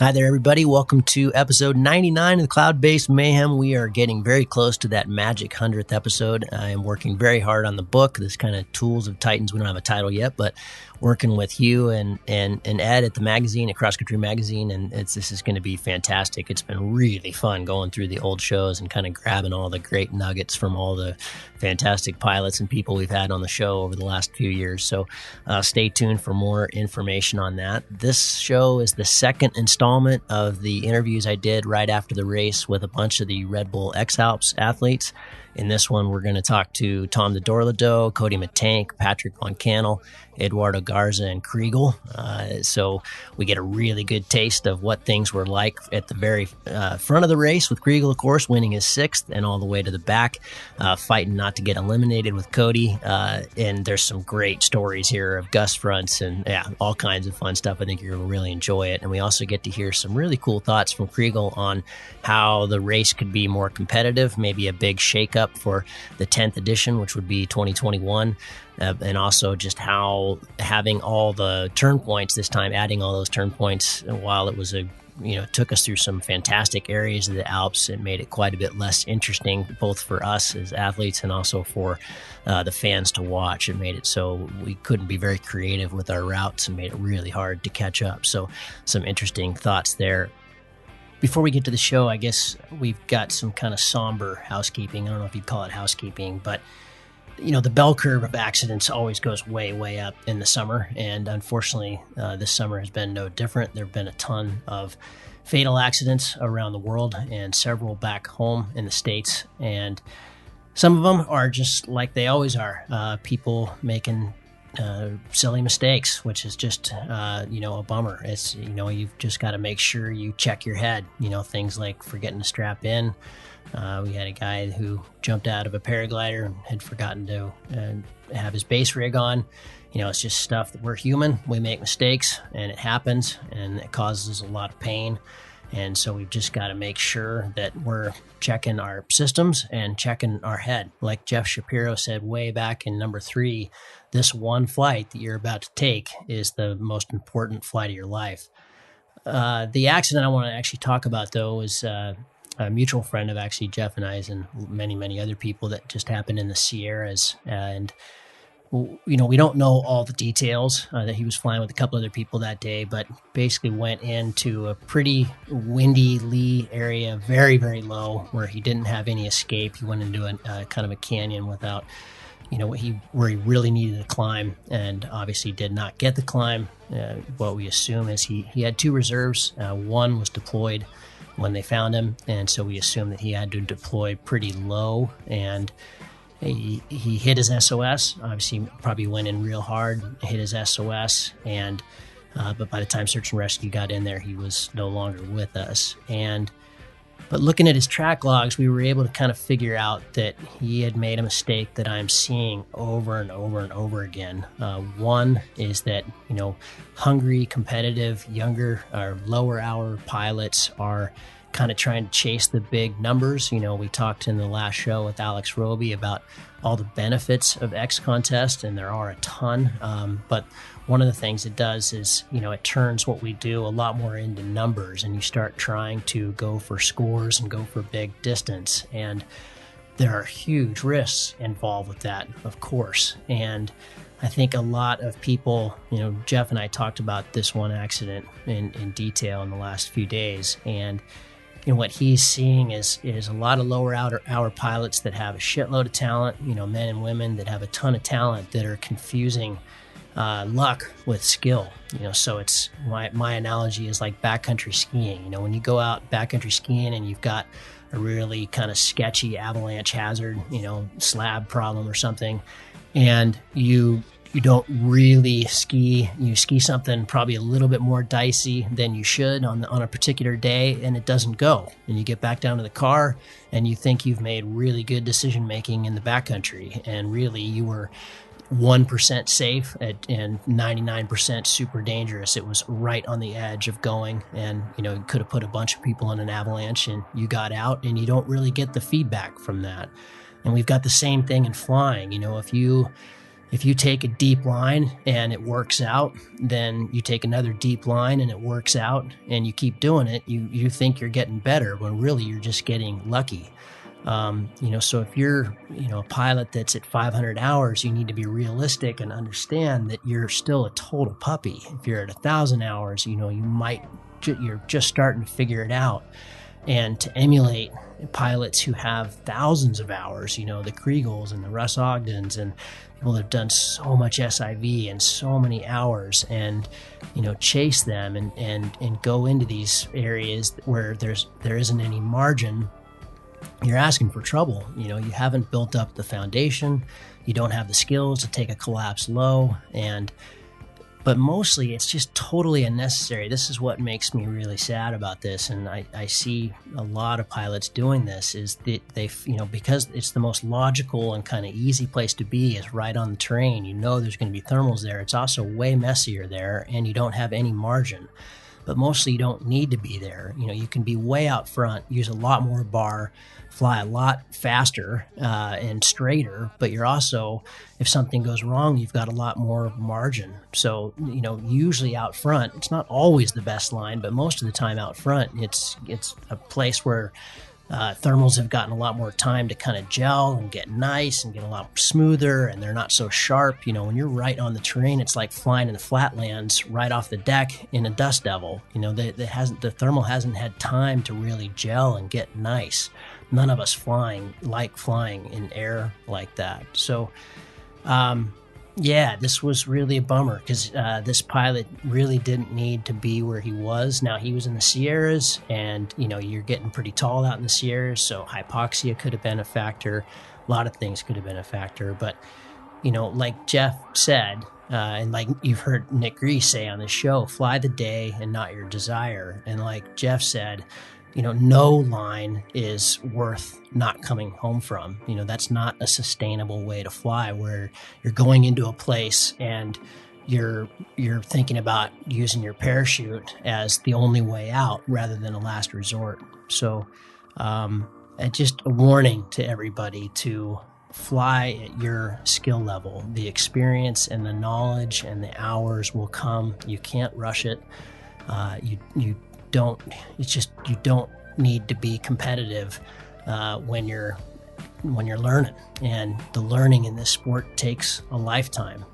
Hi there, everybody. Welcome to episode 99 of the Cloudbase Mayhem. We are getting very close to that magic 100th episode. I am working very hard on the book, this kind of Tools of Titans. We don't have a title yet, but working with Hugh and Ed at the magazine, at Cross Country Magazine, and this is going to be fantastic. It's been really fun going through the old shows and kind of grabbing all the great nuggets from all the fantastic pilots and people we've had on the show over the last few years. So stay tuned for more information on that. This show is the second installment of the interviews I did right after the race with a bunch of the Red Bull X-Alps athletes. In this one, we're going to talk to Tom De Dorlodot, Cody Mittanck, Patrick von Kanel, Eduardo Garza, and Chrigel. So we get a really good taste of what things were like at the very front of the race with Chrigel, of course, winning his sixth, and all the way to the back, fighting not to get eliminated with Cody. And there's some great stories here of gust fronts and all kinds of fun stuff. I think you're going to really enjoy it. And we also get to hear some really cool thoughts from Chrigel on how the race could be more competitive, maybe a big shakeup for the 10th edition, which would be 2021. And also just how having all the turn points this time, adding all those turn points while it was took us through some fantastic areas of the Alps. It made it quite a bit less interesting, both for us as athletes and also for the fans to watch. It made it so we couldn't be very creative with our routes and made it really hard to catch up. So some interesting thoughts there. Before we get to the show, I guess we've got some kind of somber housekeeping. I don't know if you'd call it housekeeping, but the bell curve of accidents always goes way, way up in the summer. And unfortunately, this summer has been no different. There have been a ton of fatal accidents around the world and several back home in the States. And some of them are just like they always are, people making silly mistakes, which is just, a bummer. It's, you've just got to make sure you check your head, things like forgetting to strap in. We had a guy who jumped out of a paraglider and had forgotten to have his base rig on. It's just stuff that we're human. We make mistakes and it happens and it causes a lot of pain. And so we've just got to make sure that we're checking our systems and checking our head. Like Jeff Shapiro said way back in number 3, this one flight that you're about to take is the most important flight of your life. The accident I want to actually talk about, though, is a mutual friend of actually Jeff and I's and many, many other people that just happened in the Sierras. And we don't know all the details, that he was flying with a couple other people that day, but basically went into a pretty windy lee area, very, very low, where he didn't have any escape. He went into a kind of a canyon without, where he really needed to climb, and obviously did not get the climb. What we assume is he had 2 reserves. One was deployed when they found him, and so we assume that he had to deploy pretty low, and he hit his SOS. Obviously, probably went in real hard, hit his SOS, and but by the time search and rescue got in there, he was no longer with us. But looking at his track logs, we were able to kind of figure out that he had made a mistake that I'm seeing over and over and over again. One is that, hungry, competitive, younger or lower hour pilots are kind of trying to chase the big numbers. We talked in the last show with Alex Roby about all the benefits of X contest, and there are a ton. But one of the things it does is, it turns what we do a lot more into numbers, and you start trying to go for scores and go for big distance. And there are huge risks involved with that, of course. And I think a lot of people, Jeff and I talked about this one accident in detail in the last few days. And what he's seeing is a lot of lower hour pilots that have a shitload of talent, men and women that have a ton of talent that are confusing luck with skill. So it's my analogy is like backcountry skiing. When you go out backcountry skiing and you've got a really kind of sketchy avalanche hazard, slab problem or something, and you don't really ski. You ski something probably a little bit more dicey than you should on a particular day, and it doesn't go. And you get back down to the car, and you think you've made really good decision making in the backcountry, and really you were 1% safe and 99% super dangerous. It was right on the edge of going, and you could have put a bunch of people in an avalanche, and you got out, and you don't really get the feedback from that. And we've got the same thing in flying. If you if you take a deep line and it works out, then you take another deep line and it works out, and you keep doing it, you think you're getting better when really you're just getting lucky. So if you're, a pilot that's at 500 hours, you need to be realistic and understand that you're still a total puppy. If you're at 1,000 hours, you're just starting to figure it out. And to emulate pilots who have thousands of hours, the Chrigels and the Russ Ogdens and people that have done so much SIV and so many hours, and chase them and go into these areas where there isn't any margin, you're asking for trouble. You haven't built up the foundation, you don't have the skills to take a collapse low, but mostly it's just totally unnecessary. This is what makes me really sad about this, and I see a lot of pilots doing this, is that because it's the most logical and kind of easy place to be is right on the terrain. There's going to be thermals there. It's also way messier there, and you don't have any margin. But mostly you don't need to be there. You can be way out front, use a lot more bar, fly a lot faster and straighter, but you're also, if something goes wrong, you've got a lot more margin. So, usually out front, it's not always the best line, but most of the time out front, it's a place where thermals have gotten a lot more time to kind of gel and get nice and get a lot smoother, and they're not so sharp. When you're right on the terrain, it's like flying in the flatlands right off the deck in a dust devil. The thermal hasn't had time to really gel and get nice. None of us like flying in air like that. So, this was really a bummer, because this pilot really didn't need to be where he was. Now, he was in the Sierras, and you're getting pretty tall out in the Sierras, so hypoxia could have been a factor. A lot of things could have been a factor, but like Jeff said, and like you've heard Nick Grease say on the show, fly the day and not your desire. And like Jeff said, no line is worth not coming home from. That's not a sustainable way to fly, where you're going into a place and you're thinking about using your parachute as the only way out rather than a last resort. So, just a warning to everybody to fly at your skill level. The experience and the knowledge and the hours will come. You can't rush it. You don't need to be competitive when you're learning, and the learning in this sport takes a lifetime.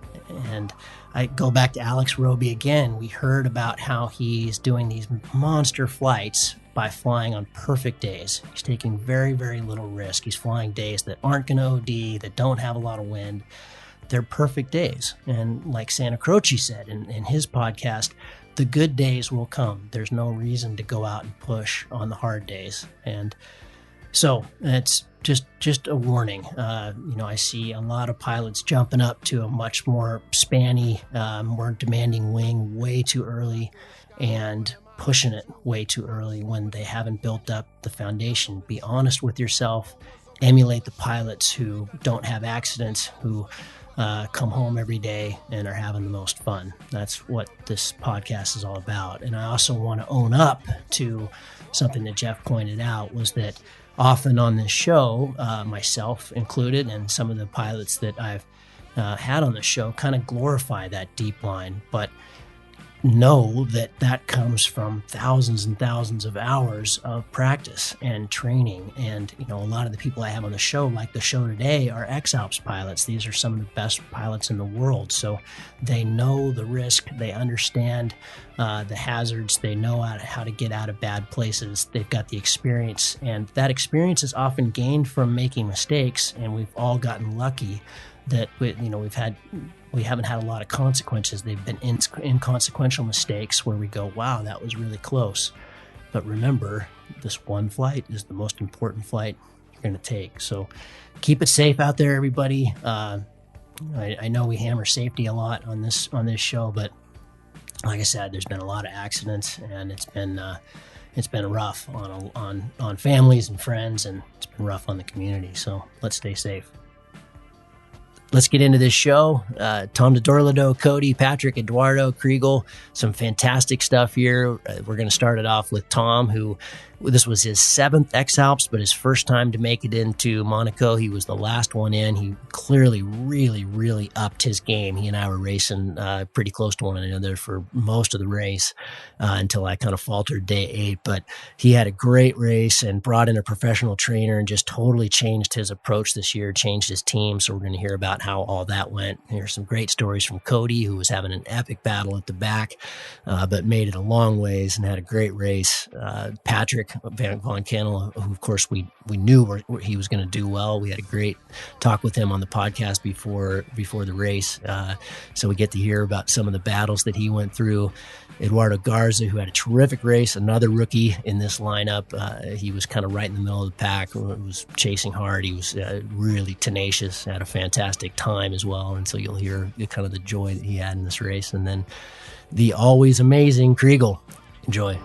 And I go back to Alex Roby again. We heard about how he's doing these monster flights by flying on perfect days. He's taking very, very little risk. He's flying days that aren't going to OD, that don't have a lot of wind. They're perfect days. And like Santa Croce said in his podcast, the good days will come. There's no reason to go out and push on the hard days. And so it's just a warning. I see a lot of pilots jumping up to a much more spanny, more demanding wing way too early, and pushing it way too early when they haven't built up the foundation. Be honest with yourself. Emulate the pilots who don't have accidents, who come home every day and are having the most fun. That's what this podcast is all about. And I also want to own up to something that Jeff pointed out, was that often on this show, myself included, and some of the pilots that I've had on the show kind of glorify that deep line, but know that comes from thousands and thousands of hours of practice and training. And a lot of the people I have on the show, like the show today, are X-Alps pilots. These are some of the best pilots in the world, so they know the risk, they understand the hazards, they know how to get out of bad places. They've got the experience, and that experience is often gained from making mistakes. And we've all gotten lucky that we haven't had a lot of consequences. They've been inconsequential mistakes where we go, wow, that was really close. But remember, this one flight is the most important flight you're going to take. So keep it safe out there, everybody. I know we hammer safety a lot on this show, but like I said, there's been a lot of accidents, and it's been rough on families and friends, and it's been rough on the community. So let's stay safe. Let's get into this show. Tom De Dorlodot, Cody, Patrick, Eduardo, Chrigel, some fantastic stuff here. We're going to start it off with Tom, who this was his 7th X-Alps, but his first time to make it into Monaco. He was the last one in. He clearly really upped his game. He and I were racing pretty close to one another for most of the race until I kind of faltered day 8. But he had a great race and brought in a professional trainer and just totally changed his approach this year, changed his team. So we're going to hear about how all that went. Here's some great stories from Cody, who was having an epic battle at the back, but made it a long ways and had a great race. Patrick Van Kanel, who of course we knew he was going to do well. We had a great talk with him on the podcast before the race. So we get to hear about some of the battles that he went through. Eduardo Garza, who had a terrific race, another rookie in this lineup. He was kind of right in the middle of the pack, was chasing hard. He was really tenacious, had a fantastic time as well. And so you'll hear kind of the joy that he had in this race. And then the always amazing Chrigel. Enjoy.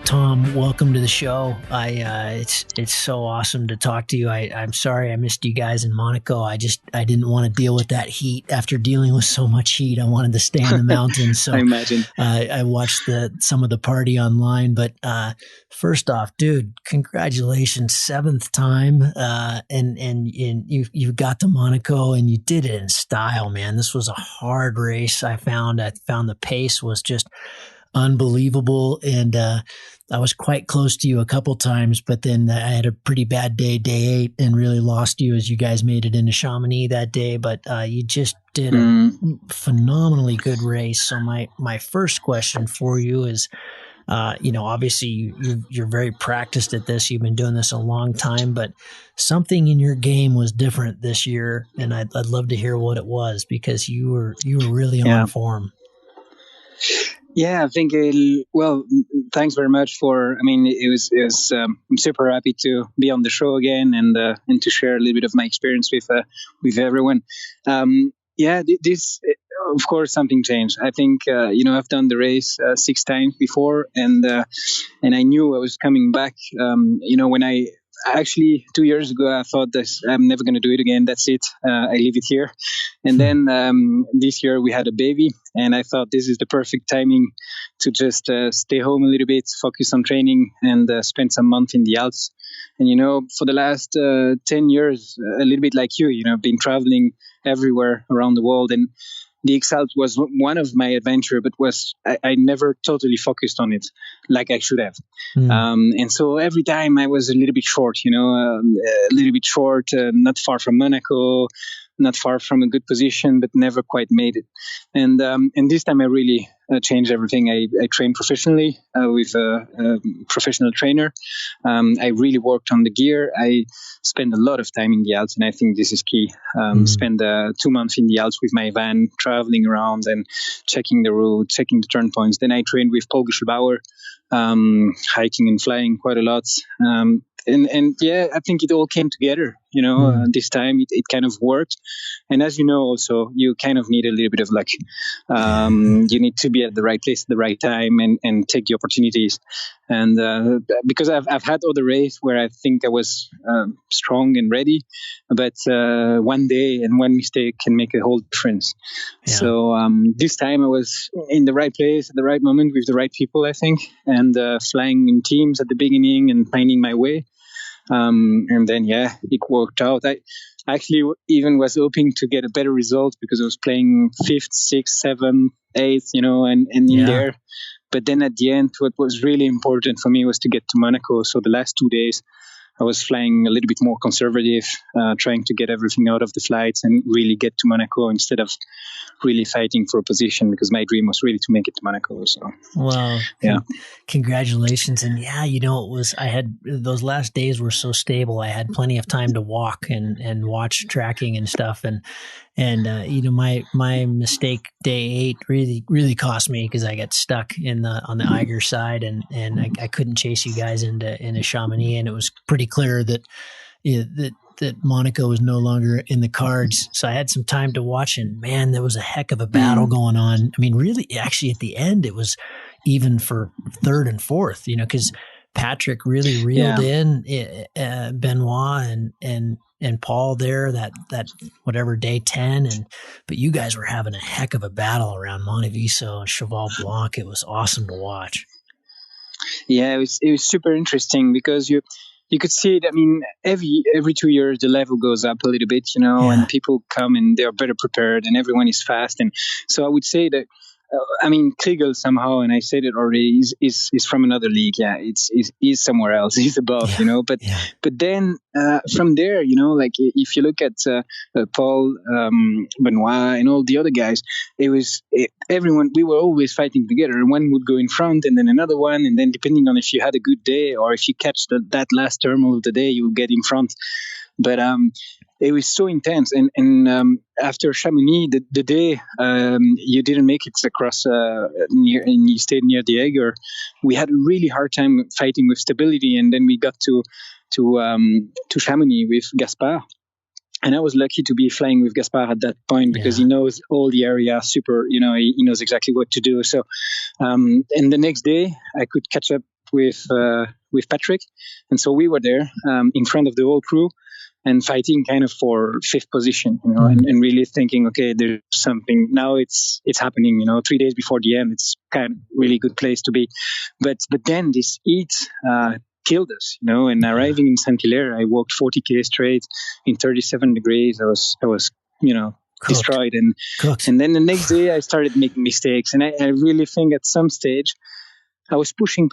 Tom, welcome to the show. It's so awesome to talk to you. I'm sorry I missed you guys in Monaco. I didn't want to deal with that heat. After dealing with so much heat, I wanted to stay in the mountains. So I imagine. I watched some of the party online. But first off, dude, congratulations, 7th time, and you got to Monaco and you did it in style, man. This was a hard race. I found the pace was just unbelievable, and I was quite close to you a couple times, but then I had a pretty bad day 8, and really lost you as you guys made it into Chamonix that day. But you just did a phenomenally good race. So my first question for you is, obviously you're very practiced at this. You've been doing this a long time, but something in your game was different this year, and I'd love to hear what it was, because you were really on form. Yeah, I think. Well, thanks very much it was. I'm super happy to be on the show again and to share a little bit of my experience with everyone. This of course something changed. I think I've done the race 6 times before, and I knew I was coming back. When I actually 2 years ago, I thought that I'm never going to do it again. That's it. I leave it here. And then this year we had a baby, and I thought this is the perfect timing to just stay home a little bit, focus on training, and spend some months in the Alps. And, for the last 10 years, a little bit like you, I've been traveling everywhere around the world, and the X-Alps was one of my adventure, but I never totally focused on it like I should have. And so every time I was a little bit short, not far from Monaco, not far from a good position, but never quite made it. And this time I really changed everything. I trained professionally with a professional trainer. I really worked on the gear. I spent a lot of time in the Alps, and I think this is key. Spend 2 months in the Alps with my van, traveling around and checking the route, checking the turn points. Then I trained with Chrigel Maurer, hiking and flying quite a lot. And I think it all came together, this time it kind of worked. And as you know, also, you kind of need a little bit of luck. You need to be at the right place at the right time and take the opportunities. And because I've had other races where I think I was strong and ready, but one day and one mistake can make a whole difference. Yeah. So this time I was in the right place at the right moment with the right people, I think, and flying in teams at the beginning and finding my way. And then, it worked out. I actually even was hoping to get a better result because I was playing 5th, 6th, 7th, 8th, and in there. But then at the end, what was really important for me was to get to Monaco. So the last 2 days, I was flying a little bit more conservative, trying to get everything out of the flights and really get to Monaco instead of really fighting for a position, because my dream was really to make it to Monaco. So, wow. Yeah. Congratulations. And I had those last days were so stable. I had plenty of time to walk and watch tracking and stuff. And my mistake day 8 really cost me, because I got stuck on the Eiger side, and I couldn't chase you guys into Chamonix, and it was pretty clear that that Monaco was no longer in the cards. So I had some time to watch, and man, there was a heck of a battle going on. I mean, really, actually, at the end, it was even for third and fourth, because Patrick really reeled in Benoit and Paul there that whatever day 10, but you guys were having a heck of a battle around Monteviso and Cheval Blanc. It was awesome to watch. Yeah, it was super interesting because you could see it. I mean, every 2 years the level goes up a little bit, and people come and they're better prepared and everyone is fast. And so I would say that, Chrigel somehow, and I said it already, is from another league. Yeah, he's somewhere else. He's above, But then from there, like if you look at Paul, Benoit, and all the other guys, everyone. We were always fighting together. And one would go in front, and then another one, and then depending on if you had a good day or if you catch that last thermal of the day, you would get in front. But it was so intense, and after Chamonix, the day you didn't make it across near, and you stayed near the Eger, we had a really hard time fighting with stability, and then we got to Chamonix with Gaspard. And I was lucky to be flying with Gaspard at that point because he knows all the area super. He knows exactly what to do. So, and the next day I could catch up with Patrick, and so we were there in front of the whole crew and fighting kind of for fifth position, and really thinking, okay, there's something now. It's happening, 3 days before the end. It's kind of really good place to be, but then this heat killed us, And arriving in Saint-Hilaire, I walked 40K straight in 37 degrees. I was destroyed, and then the next day I started making mistakes, and I really think at some stage I was pushing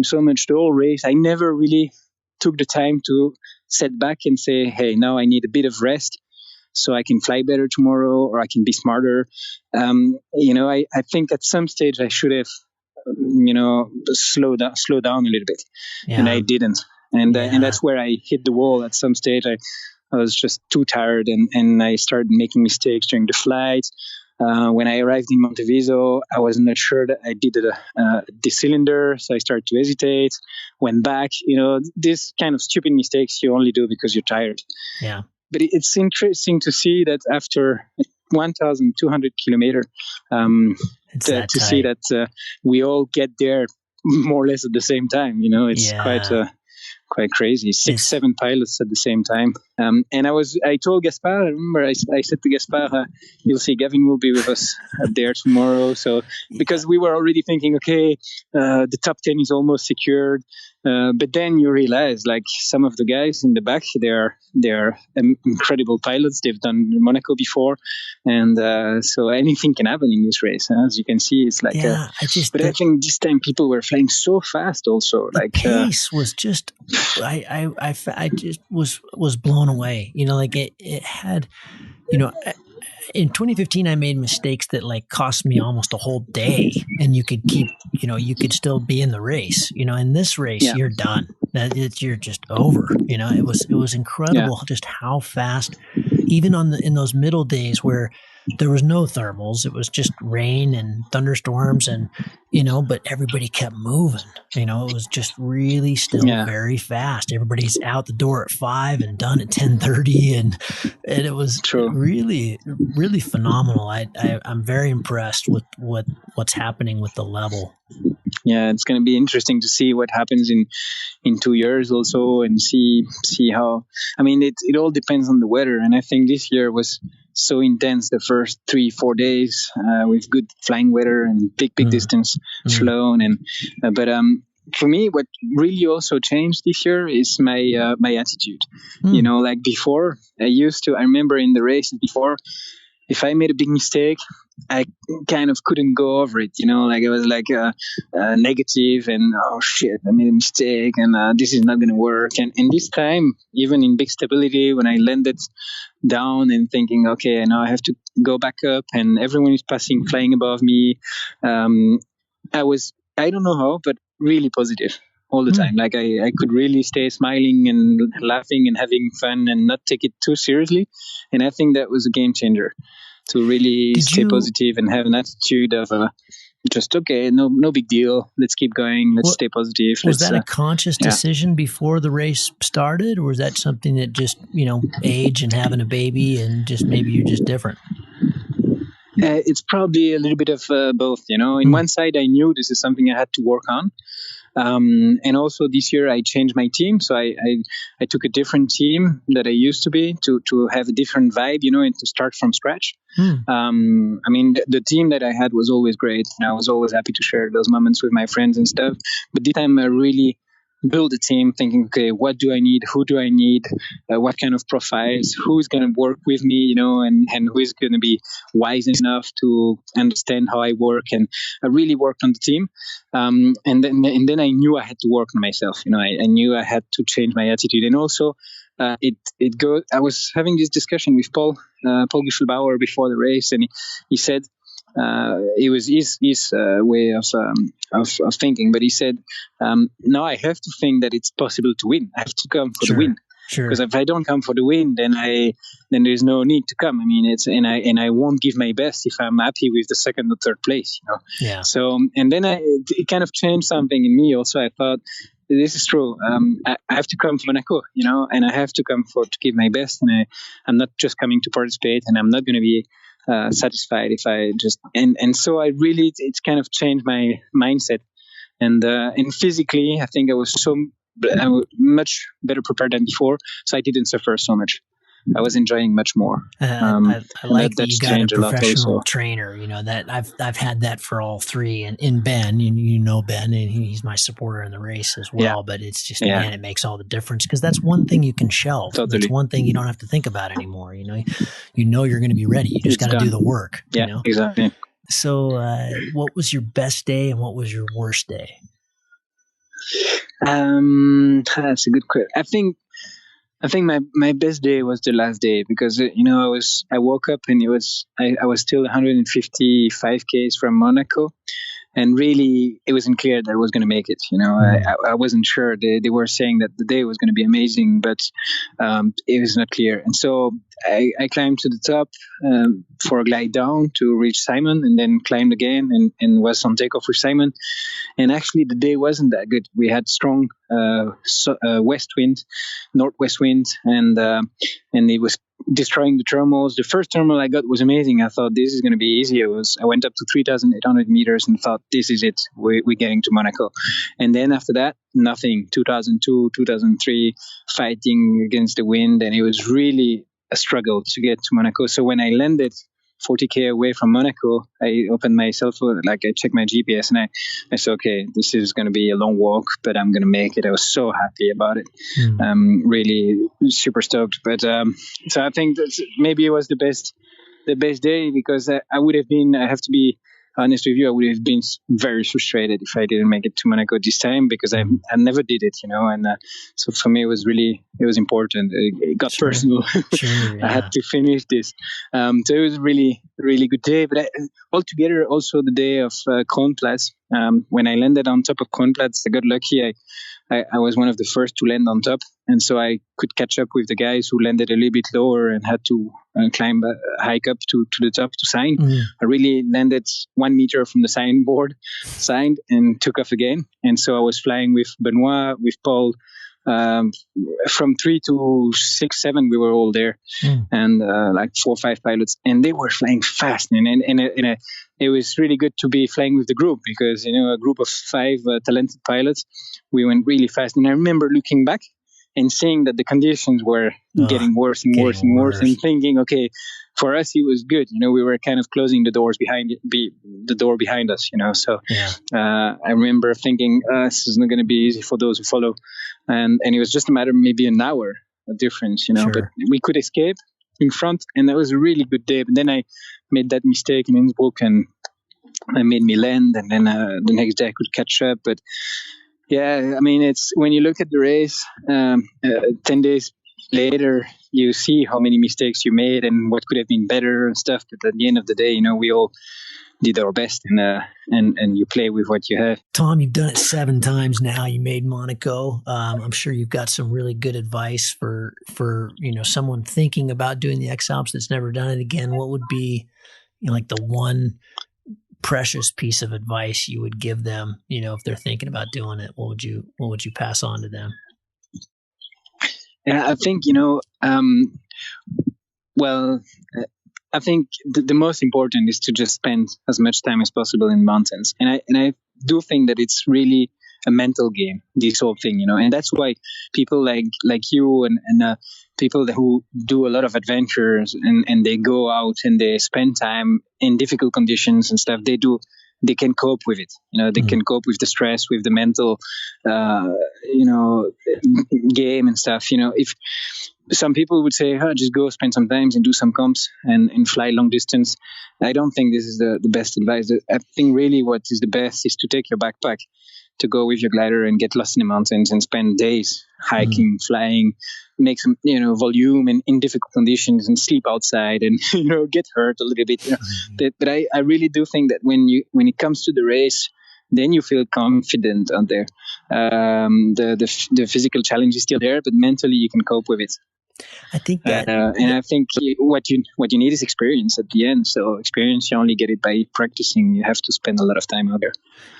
so much the whole race. I never really took the time to set back and say, hey, now I need a bit of rest so I can fly better tomorrow, or I can be smarter. I think at some stage I should have, slow down a little bit, and I didn't. And that's where I hit the wall at some stage. I was just too tired, and I started making mistakes during the flight. When I arrived in Monteviso, I was not sure that I did the cylinder, so I started to hesitate, went back. This kind of stupid mistakes you only do because you're tired. Yeah. But it's interesting to see that after 1,200 kilometers, to see that we all get there more or less at the same time. It's quite crazy. 6-7 pilots at the same time. And I told Gaspard, I remember I said to Gaspard, you'll see Gavin will be with us there tomorrow. So, because we were already thinking, okay, the top 10 is almost secured. But then you realize, like, some of the guys in the back, they're incredible pilots. They've done Monaco before. And so anything can happen in this race. As you can see, it's like, I think this time people were flying so fast also. The pace was just, I just was blown away. It had, in 2015, I made mistakes that cost me almost a whole day, and you could keep, you could still be in the race. In this race, you're done. You're just over. It was incredible just how fast, even in those middle days where there was no thermals, it was just rain and thunderstorms, and but everybody kept moving. It was just really still very fast. Everybody's out the door at 5 and done at 10:30, and it was really, really phenomenal. I'm very impressed with what's happening with the level. Yeah, it's going to be interesting to see what happens in 2 years also, and see how. It all depends on the weather, and I think this year was so intense the first 3-4 days with good flying weather and big distance flown, and but for me, what really also changed this year is my attitude. Like before, I remember in the races before, if I made a big mistake, I kind of couldn't go over it, I was negative and, oh shit, I made a mistake and this is not going to work. And this time, even in big stability, when I landed down and thinking, okay, now I have to go back up and everyone is flying above me, I don't know how, but really positive all the time. Like I could really stay smiling and laughing and having fun and not take it too seriously. And I think that was a game changer, to really stay positive and have an attitude of just, okay, no big deal. Let's keep going. Let's stay positive. Was that a conscious decision before the race started, or was that something that just, age and having a baby and just maybe you're just different? It's probably a little bit of both. In one side, I knew this is something I had to work on. And also this year I changed my team. So I took a different team that I used to be to have a different vibe, and to start from scratch. The team that I had was always great. And I was always happy to share those moments with my friends and stuff. But this time I really build a team thinking, okay, what do I need? Who do I need? What kind of profiles? Who's going to work with me, and who is going to be wise enough to understand how I work? And I really worked on the team. And then I knew I had to work on myself. I knew I had to change my attitude. And also, I was having this discussion with Paul Chrigel Maurer before the race, and he said, it was his way of thinking, but he said, "No, I have to think that it's possible to win. I have to come for the win, because if I don't come for the win, then there's no need to come. And I won't give my best if I'm happy with the second or third place, Yeah. So, and then it kind of changed something in me. Also, I thought, this is true. I have to come for Monaco, and I have to come to give my best, and I'm not just coming to participate, and I'm not going to be satisfied if I just and so I really it's kind of changed my mindset, and physically I think I was much better prepared than before, so I didn't suffer so much. I was enjoying much more. I like that you got a professional a trainer. That I've had that for all three, and in Ben, Ben, and he's my supporter in the race as well. Yeah. But it's just man, it makes all the difference, because that's one thing you can shelve. Totally. That's one thing you don't have to think about anymore. You're going to be ready. You just got to do the work. Yeah, exactly. So, what was your best day and what was your worst day? That's a good question. I think my best day was the last day, because I woke up and I was still 155 k's from Monaco, and really it wasn't clear that I was going to make it. I wasn't sure. They were saying that the day was going to be amazing, but it was not clear. And so I climbed to the top for a glide down to reach Simon, and then climbed again and was on takeoff with Simon. And actually, the day wasn't that good. We had strong west wind, northwest wind, and it was destroying the thermals. The first thermal I got was amazing. I thought this is going to be easy. I went up to 3,800 meters and thought, this is it. We're getting to Monaco. And then after that, nothing. 2002, 2003, fighting against the wind, and it was really a struggle to get to Monaco. So when I landed 40k away from Monaco, I opened my cell phone, I checked my GPS, and I said, okay, this is going to be a long walk, but I'm going to make it. I was so happy about it. Really super stoked. But so I think that maybe it was the best day, because I have to be honest with you, I would have been very frustrated if I didn't make it to Monaco this time, because I never did it, and so for me it was important. It got personal. Sure, yeah. I had to finish this, so it was a really, really good day. But altogether, also the day of Kronplatz, when I landed on top of Kronplatz, I got lucky. I was one of the first to land on top, and so I could catch up with the guys who landed a little bit lower and had to hike up to the top to sign. I really landed 1 meter from the signboard, signed, and took off again. And so I was flying with Benoit, with Paul. From 3 to 6, 7, we were all there, and 4 or 5 pilots, and they were flying fast, and it was really good to be flying with the group, because a group of 5 talented pilots, we went really fast. And I remember looking back and seeing that the conditions were getting worse and worse and worse, and thinking, okay, for us it was good. We were kind of closing the door behind us. So I remember thinking, this is not going to be easy for those who follow, and it was just a matter of maybe an hour difference. Sure. But we could escape in front, and that was a really good day. But then I made that mistake in Innsbruck, and it made me land, and then the next day I could catch up. But yeah, it's when you look at the race 10 days later, you see how many mistakes you made and what could have been better and stuff. But at the end of the day, we all did our best, and you play with what you have. Tom, you've done it 7 times now. You made Monaco. I'm sure you've got some really good advice for someone thinking about doing the X-Alps that's never done it again. What would be the one precious piece of advice you would give them, if they're thinking about doing it? What would you pass on to them? Yeah, I think, I think the most important is to just spend as much time as possible in mountains. And I do think that it's really a mental game, this whole thing, and that's why people like you and people who do a lot of adventures and they go out and they spend time in difficult conditions and stuff, they can cope with it. They can cope with the stress, with the mental, game and stuff. If some people would say, just go spend some time and do some comps and fly long distance. I don't think this is the best advice. I think really what is the best is to take your backpack, to go with your glider and get lost in the mountains and spend days hiking, flying, make some, volume in difficult conditions and sleep outside and, get hurt a little bit. But I really do think that when it comes to the race, then you feel confident out there. The physical challenge is still there, but mentally you can cope with it. I think that, and I think what you need is experience at the end. So experience, you only get it by practicing. You have to spend a lot of time out there.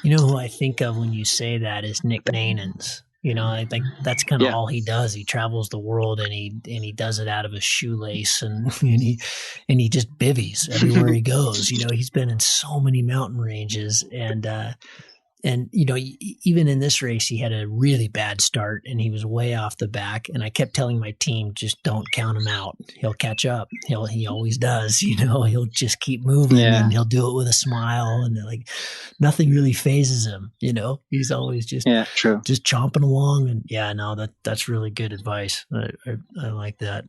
Who I think of when you say that is Nick Nanens. I think that's kind of all he does. He travels the world and he does it out of a shoelace and he just bivvies everywhere he goes. He's been in so many mountain ranges and even in this race, he had a really bad start and he was way off the back. And I kept telling my team, just don't count him out. He'll catch up. He always does. He'll just keep moving and he'll do it with a smile and nothing really phases him. He's always just chomping along. And that's really good advice. I like that.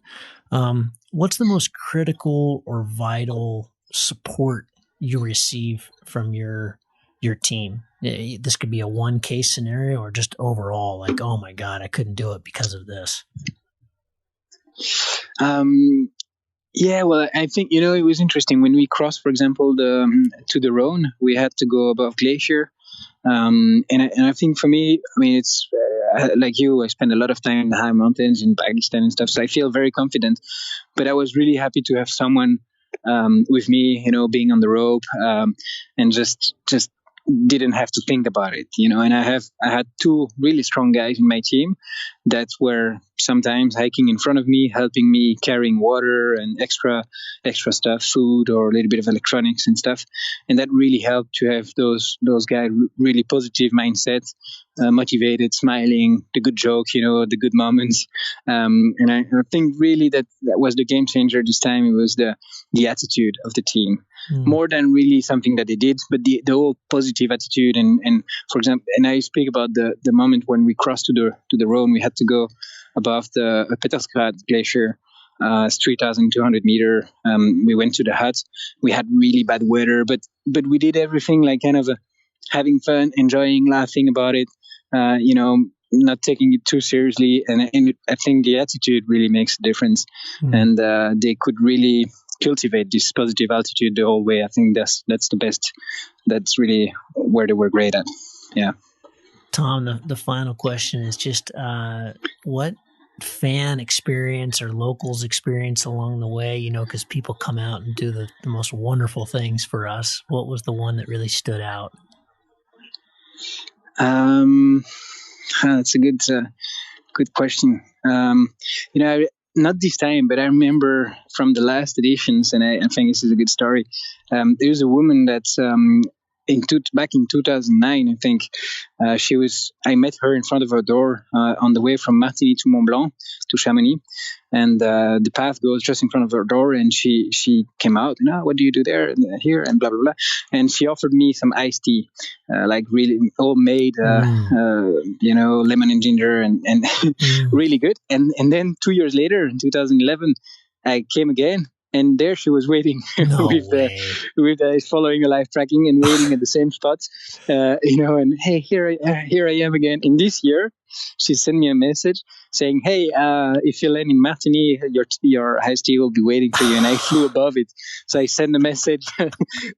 What's the most critical or vital support you receive from your team? This could be a one case scenario or just overall, like, oh my God, I couldn't do it because of this. Well, I think, it was interesting when we crossed, for example, to the Rhone, we had to go above glacier. And I think for me, it's like you, I spend a lot of time in the high mountains in Pakistan and stuff. So I feel very confident, but I was really happy to have someone with me, being on the rope, and just didn't have to think about it, and I had two really strong guys in my team that were sometimes hiking in front of me, helping me carrying water and extra stuff, food or a little bit of electronics and stuff. And that really helped to have those guys really positive mindset, motivated, smiling, the good joke, the good moments. And I think really that was the game changer this time. It was the attitude of the team. More than really something that they did, but the whole positive attitude. And for example, and I speak about the moment when we crossed to the Rhone, we had to go above the Petersgrad Glacier, 3,200 meter. We went to the hut. We had really bad weather, but we did everything like kind of having fun, enjoying, laughing about it, not taking it too seriously. And I think the attitude really makes a difference. And they could really cultivate this positive attitude the whole way. I think that's the best. That's really where they were great at. Yeah. Tom, the final question is just what fan experience or locals experience along the way, because people come out and do the most wonderful things for us. What was the one that really stood out? That's a good question. Not this time, but I remember from the last editions, and I think this is a good story. There's a woman that back in 2009, I think, I met her in front of her door on the way from Martigny to Mont Blanc to Chamonix. And the path goes just in front of her door, and she came out. What do you do there and here and blah blah blah. And she offered me some iced tea, like really homemade, lemon and ginger, and really good. And then 2 years later, in 2011, I came again. And there she was waiting with following a live tracking and waiting at the same spot, and hey, here I am again. In this year, she sent me a message saying, hey, if you land in Martigny, your iced tea will be waiting for you. And I flew above it. So I sent a message,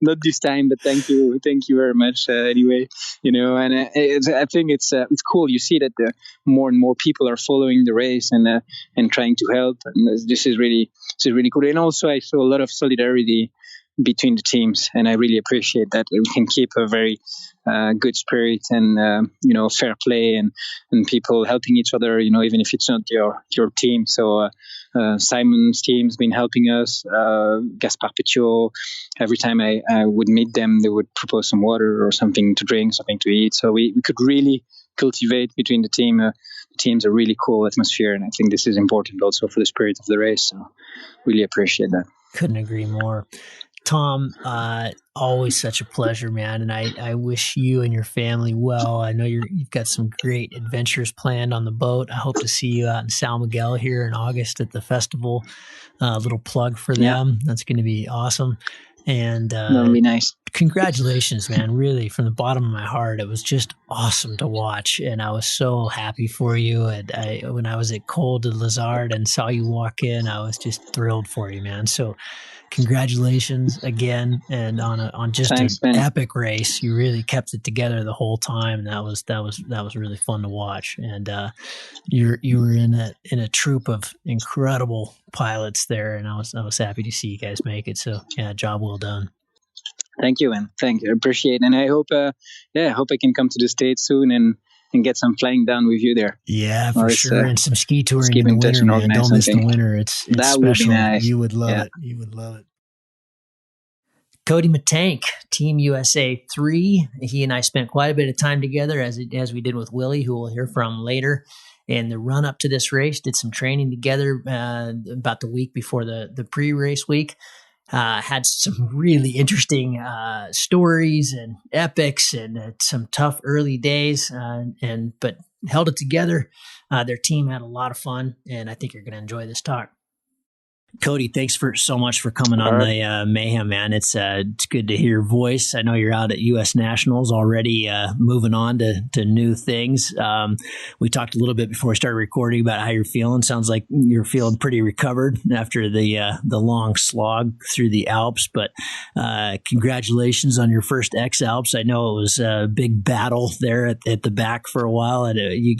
not this time, but thank you very much anyway, and I think it's cool. You see that more and more people are following the race and trying to help. And this is really cool. And also I saw a lot of solidarity between the teams, and I really appreciate that we can keep a very good spirit and fair play and people helping each other, even if it's not your team. So Simon's team's been helping us. Gaspar Petiot, every time I would meet them, they would propose some water or something to drink, something to eat. So we could really cultivate between the team. The team's a really cool atmosphere, and I think this is important also for the spirit of the race. So really appreciate that. Couldn't agree more. Tom, always such a pleasure, man. And I wish you and your family well. I know you've got some great adventures planned on the boat. I hope to see you out in San Miguel here in August at the festival. Little plug for them. That's going to be awesome. And that'll be nice. Congratulations, man. Really, from the bottom of my heart, it was just awesome to watch. And I was so happy for you. And when I was at Col de Lazard and saw you walk in, I was just thrilled for you, man. So congratulations again, and on just an epic race. You really kept it together the whole time, and that was really fun to watch. And you were in a troop of incredible pilots there, and I was happy to see you guys make it. So yeah, job well done. Thank you, man. Thank you. I appreciate it. And I hope I can come to the States soon and get some flying down with you there. Yeah, for sure. And some ski touring in the winter, man. Don't miss the winter. It's that special. Would be nice. You would love it. You would love it. Cody Mittanck, Team USA 3. He and I spent quite a bit of time together, as we did with Willie, who we'll hear from later. And the run up to this race, did some training together about the week before the pre-race week. Had some really interesting stories and epics and some tough early days, but held it together. Their team had a lot of fun, and I think you're going to enjoy this talk. Cody, thanks so much for coming on the Mayhem, man. It's good to hear your voice. I know you're out at U.S. Nationals already, moving on to new things. We talked a little bit before we started recording about how you're feeling. Sounds like you're feeling pretty recovered after the long slog through the Alps. But congratulations on your first X-Alps. I know it was a big battle there at the back for a while, and you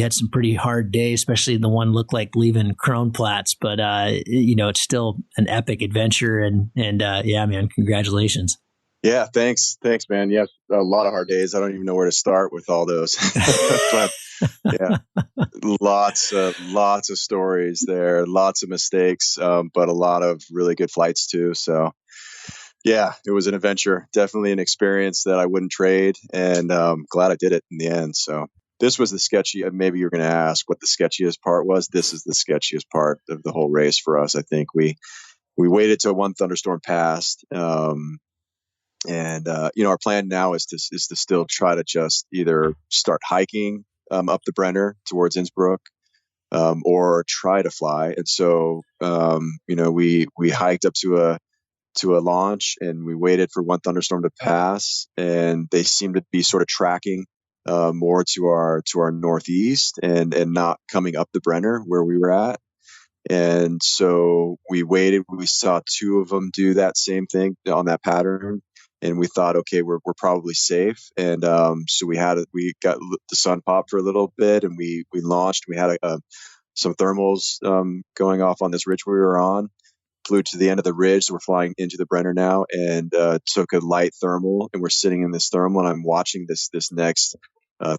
had some pretty hard days, especially the one looked like leaving Kronplatz, but it's still an epic adventure, and yeah, man, congratulations. Yeah, thanks, man. Yeah, a lot of hard days. I don't even know where to start with all those. But yeah, lots of stories there, lots of mistakes, but a lot of really good flights too. So yeah, it was an adventure, definitely an experience that I wouldn't trade, and glad I did it in the end. So this was the sketchy. Maybe you're going to ask what the sketchiest part was. This is the sketchiest part of the whole race for us. I think we waited till one thunderstorm passed, and our plan now is to still try to just either start hiking up the Brenner towards Innsbruck, or try to fly. And so we hiked up to a launch, and we waited for one thunderstorm to pass, and they seemed to be sort of tracking more to our northeast and not coming up the Brenner where we were at. And so we waited. We saw two of them do that same thing on that pattern, and we thought, okay, we're probably safe. And so we got the sun pop for a little bit, and we launched. We had some thermals going off on this ridge we were on. Flew to the end of the ridge, so we're flying into the Brenner now, and took a light thermal, and we're sitting in this thermal, and I'm watching this next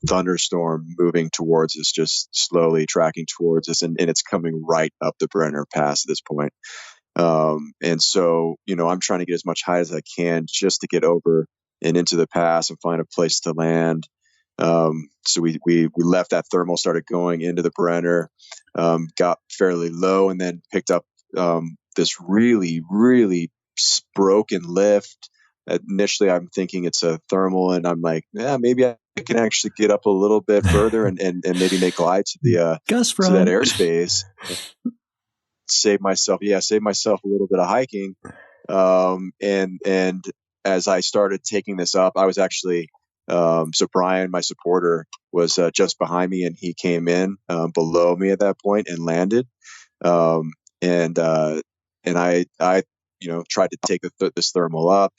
thunderstorm moving towards us, just slowly tracking towards us, and it's coming right up the Brenner pass at this point. And so, I'm trying to get as much height as I can just to get over and into the pass and find a place to land. So we left that thermal, started going into the Brenner, got fairly low, and then picked up this really, really broken lift. Initially, I'm thinking it's a thermal, and I'm like, yeah, maybe I can actually get up a little bit further and maybe make glide to that airspace. Save myself a little bit of hiking. And as I started taking this up, I was actually so Brian, my supporter, was just behind me, and he came in below me at that point and landed. And I tried to take this thermal up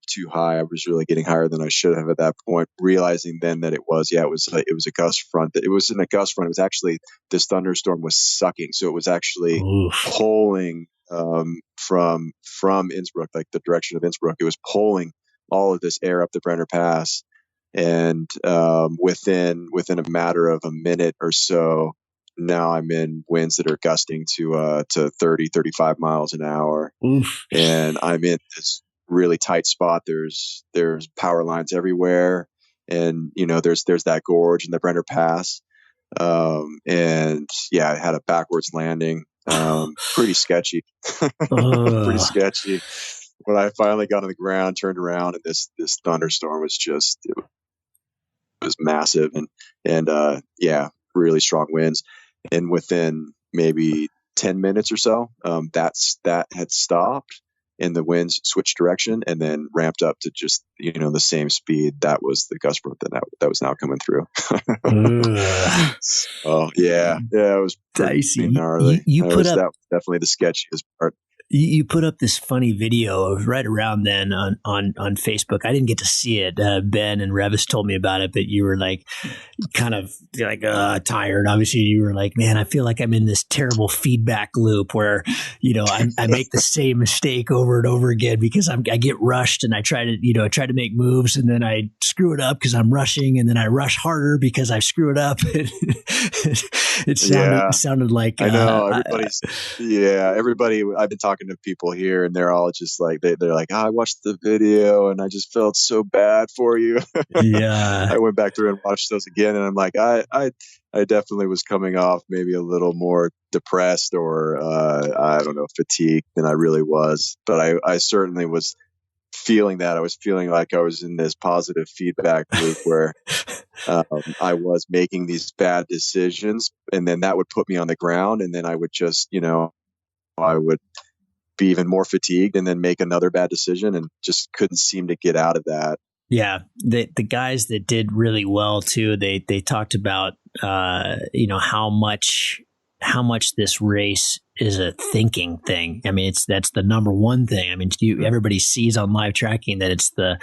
too high. I was really getting higher than I should have at that point, realizing then that it was a gust front. It wasn't a gust front. It was actually, this thunderstorm was sucking. So it was actually pulling from Innsbruck, like the direction of Innsbruck. It was pulling all of this air up the Brenner Pass, and within a matter of a minute or so, now I'm in winds that are gusting to 30, 35 miles an hour. Oof. And I'm in this really tight spot. There's power lines everywhere, and there's that gorge in the Brenner Pass. And yeah, I had a backwards landing. Pretty sketchy. Pretty sketchy. When I finally got on the ground, turned around, and this thunderstorm was just, it was massive, and yeah, really strong winds. And within maybe 10 minutes or so, that had stopped, and the winds switched direction and then ramped up to just, the same speed. That was the gust front that was now coming through. Oh yeah, it was dicey. Gnarly. You put up, that was definitely the sketchiest part. You put up this funny video of right around then on Facebook. I didn't get to see it. Ben and Revis told me about it, but you were like, kind of like tired. Obviously, you were like, man, I feel like I'm in this terrible feedback loop where, I make the same mistake over and over again because I get rushed and I try to make moves, and then I screw it up because I'm rushing, and then I rush harder because I screw it up. It sounded like, I know everybody. I've been talking to people here, and they're all just like, they're like, I watched the video and I just felt so bad for you. Yeah. I went back through and watched those again, and I'm like, I definitely was coming off maybe a little more depressed or I don't know, fatigued than I really was, but I certainly was feeling that. I was feeling like I was in this positive feedback loop where I was making these bad decisions, and then that would put me on the ground, and then I would just, I would be even more fatigued and then make another bad decision, and just couldn't seem to get out of that. Yeah. The guys that did really well too, they talked about, how much this race is a thinking thing. I mean, that's the number one thing. I mean, everybody sees on live tracking that it's the,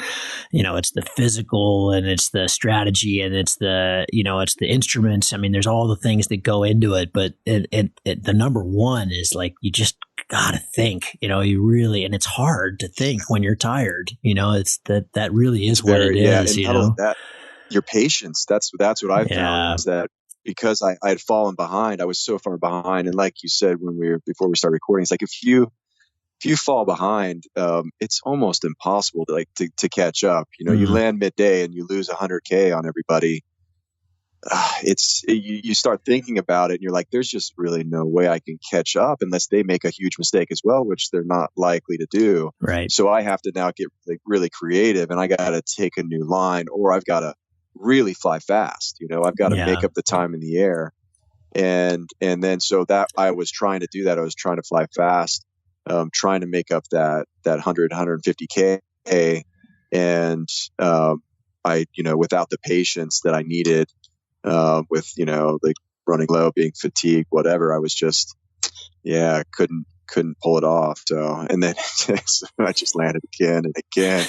it's the physical, and it's the strategy, and it's the, it's the instruments. I mean, there's all the things that go into it, but the number one is like, you just gotta think, you really, and it's hard to think when you're tired, it's that really is what it is, and not only that, your patience. That's what I found, is that because I had fallen behind, I was so far behind. And like you said, before we started recording, it's like, if you fall behind, it's almost impossible to catch up. You land midday and you lose 100K on everybody. You start thinking about it, and you're like, there's just really no way I can catch up unless they make a huge mistake as well, which they're not likely to do. Right. So I have to now get really creative, and I got to take a new line, or I've got to really fly fast. I've got to make up the time in the air. And then, so that I was trying to do that. I was trying to fly fast, trying to make up that 150K. And, I, without the patience that I needed, with, like running low, being fatigued, whatever, I was just, couldn't pull it off. So, and then I just landed again and again.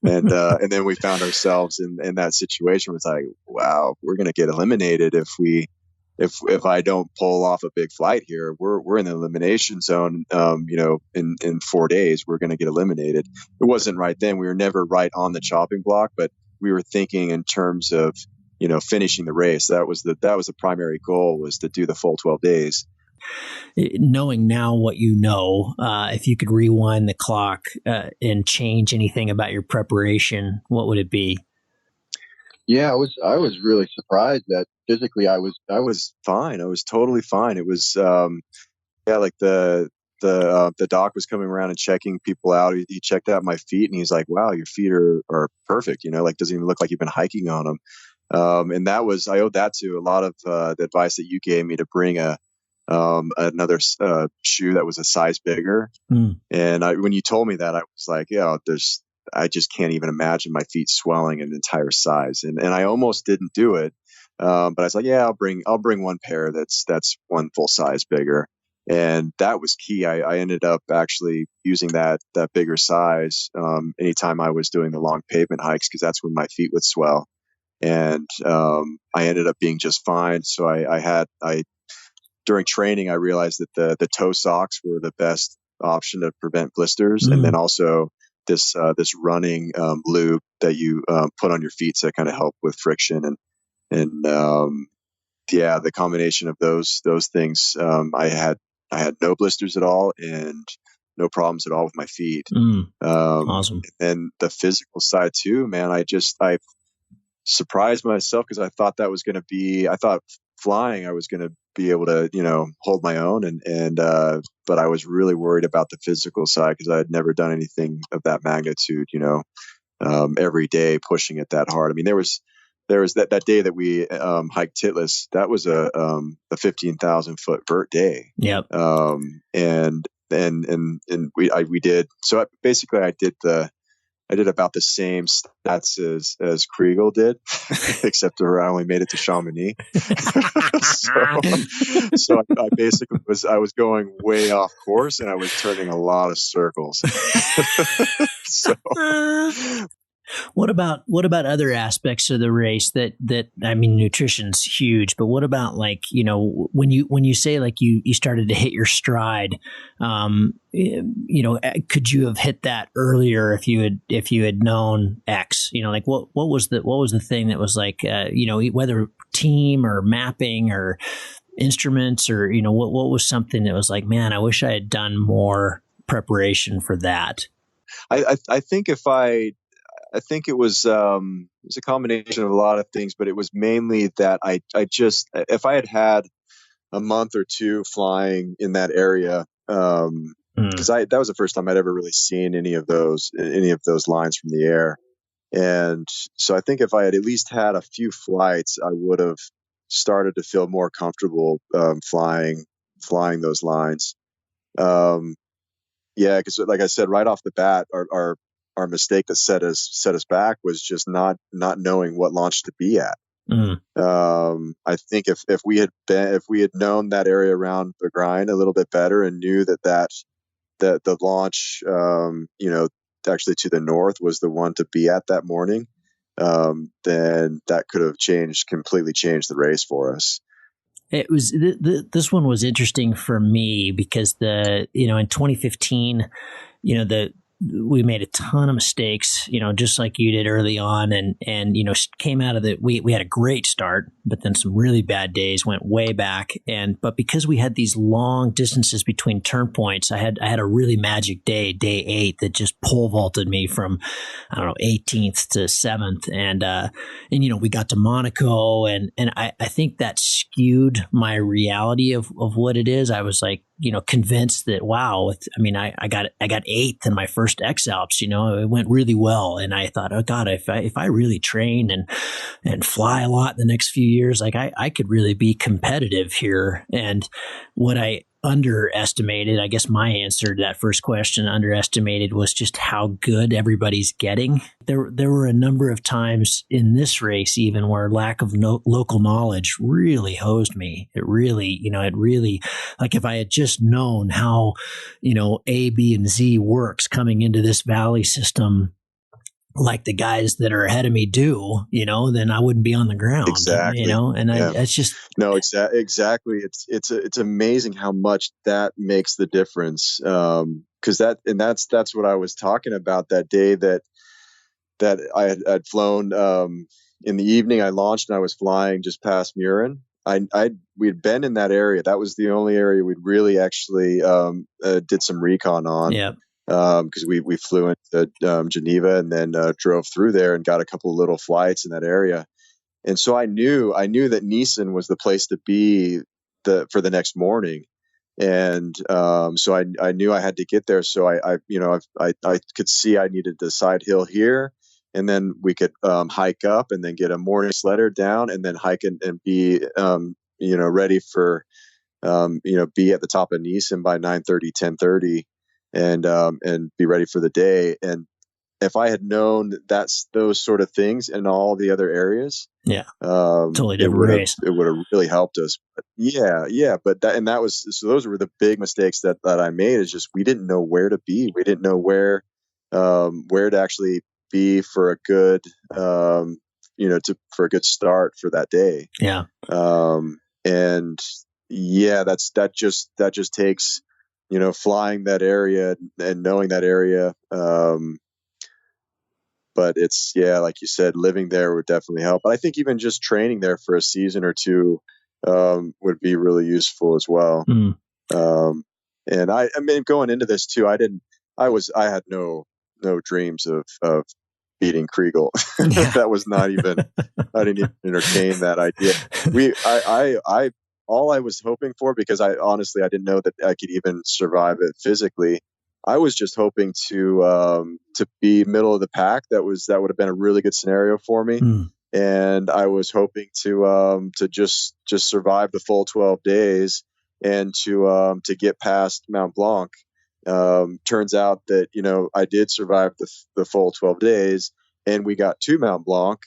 And then we found ourselves in that situation where it's like, wow, we're going to get eliminated if I don't pull off a big flight here. We're in the elimination zone. In 4 days, we're going to get eliminated. It wasn't right then. We were never right on the chopping block, but we were thinking in terms of, finishing the race. That was the primary goal, was to do the full 12 days. Knowing now what you know, if you could rewind the clock and change anything about your preparation, what would it be? Yeah, I was really surprised that physically I was fine. I was totally fine. It was like the doc was coming around and checking people out. He checked out my feet, and he's like, "Wow, your feet are perfect. Like, doesn't even look like you've been hiking on them." And I owed that to a lot of the advice that you gave me to bring another shoe that was a size bigger. And when you told me that, I was like, I just can't even imagine my feet swelling an entire size. And I almost didn't do it. But I was like, I'll bring one pair that's one full size bigger. And that was key. I ended up actually using that bigger size anytime I was doing the long pavement hikes, because that's when my feet would swell. And I ended up being just fine. So I during training, I realized that the toe socks were the best option to prevent blisters. And then also this running lube that you put on your feet to kind of help with friction. And the combination of those things, I had no blisters at all and no problems at all with my feet. Awesome. And the physical side too, man, I surprised myself because I thought flying, I was going to be able to, hold my own. But I was really worried about the physical side because I had never done anything of that magnitude, every day pushing it that hard. I mean, there was that day that we hiked Titlis. That was a 15,000 foot vert day. Yep. And we did, so basically I did about the same stats as Chrigel did, except for I only made it to Chamonix. so I basically was going way off course and I was turning a lot of circles. So what about other aspects of the race that I mean, nutrition's huge, but what about like, when you say like you started to hit your stride, could you have hit that earlier if you had known X, like what was the thing that was like, whether team or mapping or instruments or, what was something that was like, man, I wish I had done more preparation for that? I think it was a combination of a lot of things, but it was mainly that I just, if I had a month or two flying in that area, because that was the first time I'd ever really seen any of those lines from the air. And so I think if I had at least had a few flights, I would have started to feel more comfortable flying those lines. Because like I said, right off the bat, our mistake that set us back was just not knowing what launch to be at. I think if we had known that area around the grind a little bit better and knew that the launch, actually to the north was the one to be at that morning, then that could have completely changed the race for us. It was this one was interesting for me because in 2015, we made a ton of mistakes, just like you did early on, and came out of we had a great start, but then some really bad days, went way back, but because we had these long distances between turn points, I had a really magic day 8, that just pole vaulted me from 18th to 7th, and we got to Monaco, and I think that skewed my reality of what it is. I was like, convinced that, wow, I got 8th in my first X-Alps, it went really well. And I thought, oh God, if I really train and fly a lot in the next few years, like I could really be competitive here. And what I underestimated, I guess my answer to that first question, underestimated, was just how good everybody's getting. There were a number of times in this race even where lack of local knowledge really hosed me. It really, like if I had just known how, A, B, and Z works coming into this valley system, like the guys that are ahead of me do, then I wouldn't be on the ground. Exactly. It's just exactly. It's amazing how much that makes the difference. Because that's what I was talking about that day that I'd flown. In the evening, I launched and I was flying just past Murin. We'd been in that area. That was the only area we'd really actually did some recon on. Yeah. Because we flew into Geneva and then drove through there and got a couple of little flights in that area. And so I knew that Nissen was the place to be for the next morning. And so I knew I had to get there. So I could see I needed the side hill here, and then we could hike up and then get a morning sledder down and then hike and be ready for be at the top of Nissen by 9:30, 10:30. And be ready for the day. And if I had known that's those sort of things in all the other areas, totally different race. It would have really helped us. But but those were the big mistakes that I made. Is just we didn't know where to be. We didn't know where to actually be for a good for a good start for that day. Yeah. And yeah, that just takes, flying that area and knowing that area. But it's, yeah, like you said, living there would definitely help. But I think even just training there for a season or two would be really useful as well. And I mean, going into this too, I had no dreams of beating Chrigel. Yeah. That was not even, I didn't even entertain that idea. All I was hoping for, because I didn't know that I could even survive it physically. I was just hoping to be middle of the pack. That would have been a really good scenario for me. And I was hoping to just survive the full 12 days and to get past Mount Blanc. Turns out that, I did survive the full 12 days, and we got to Mount Blanc.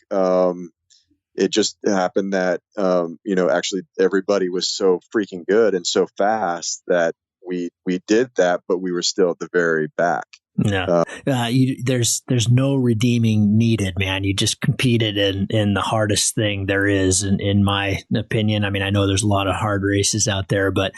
It just happened that, actually everybody was so freaking good and so fast that we did that, but we were still at the very back. No, there's no redeeming needed, man. You just competed in the hardest thing there is, in my opinion. I mean, I know there's a lot of hard races out there, but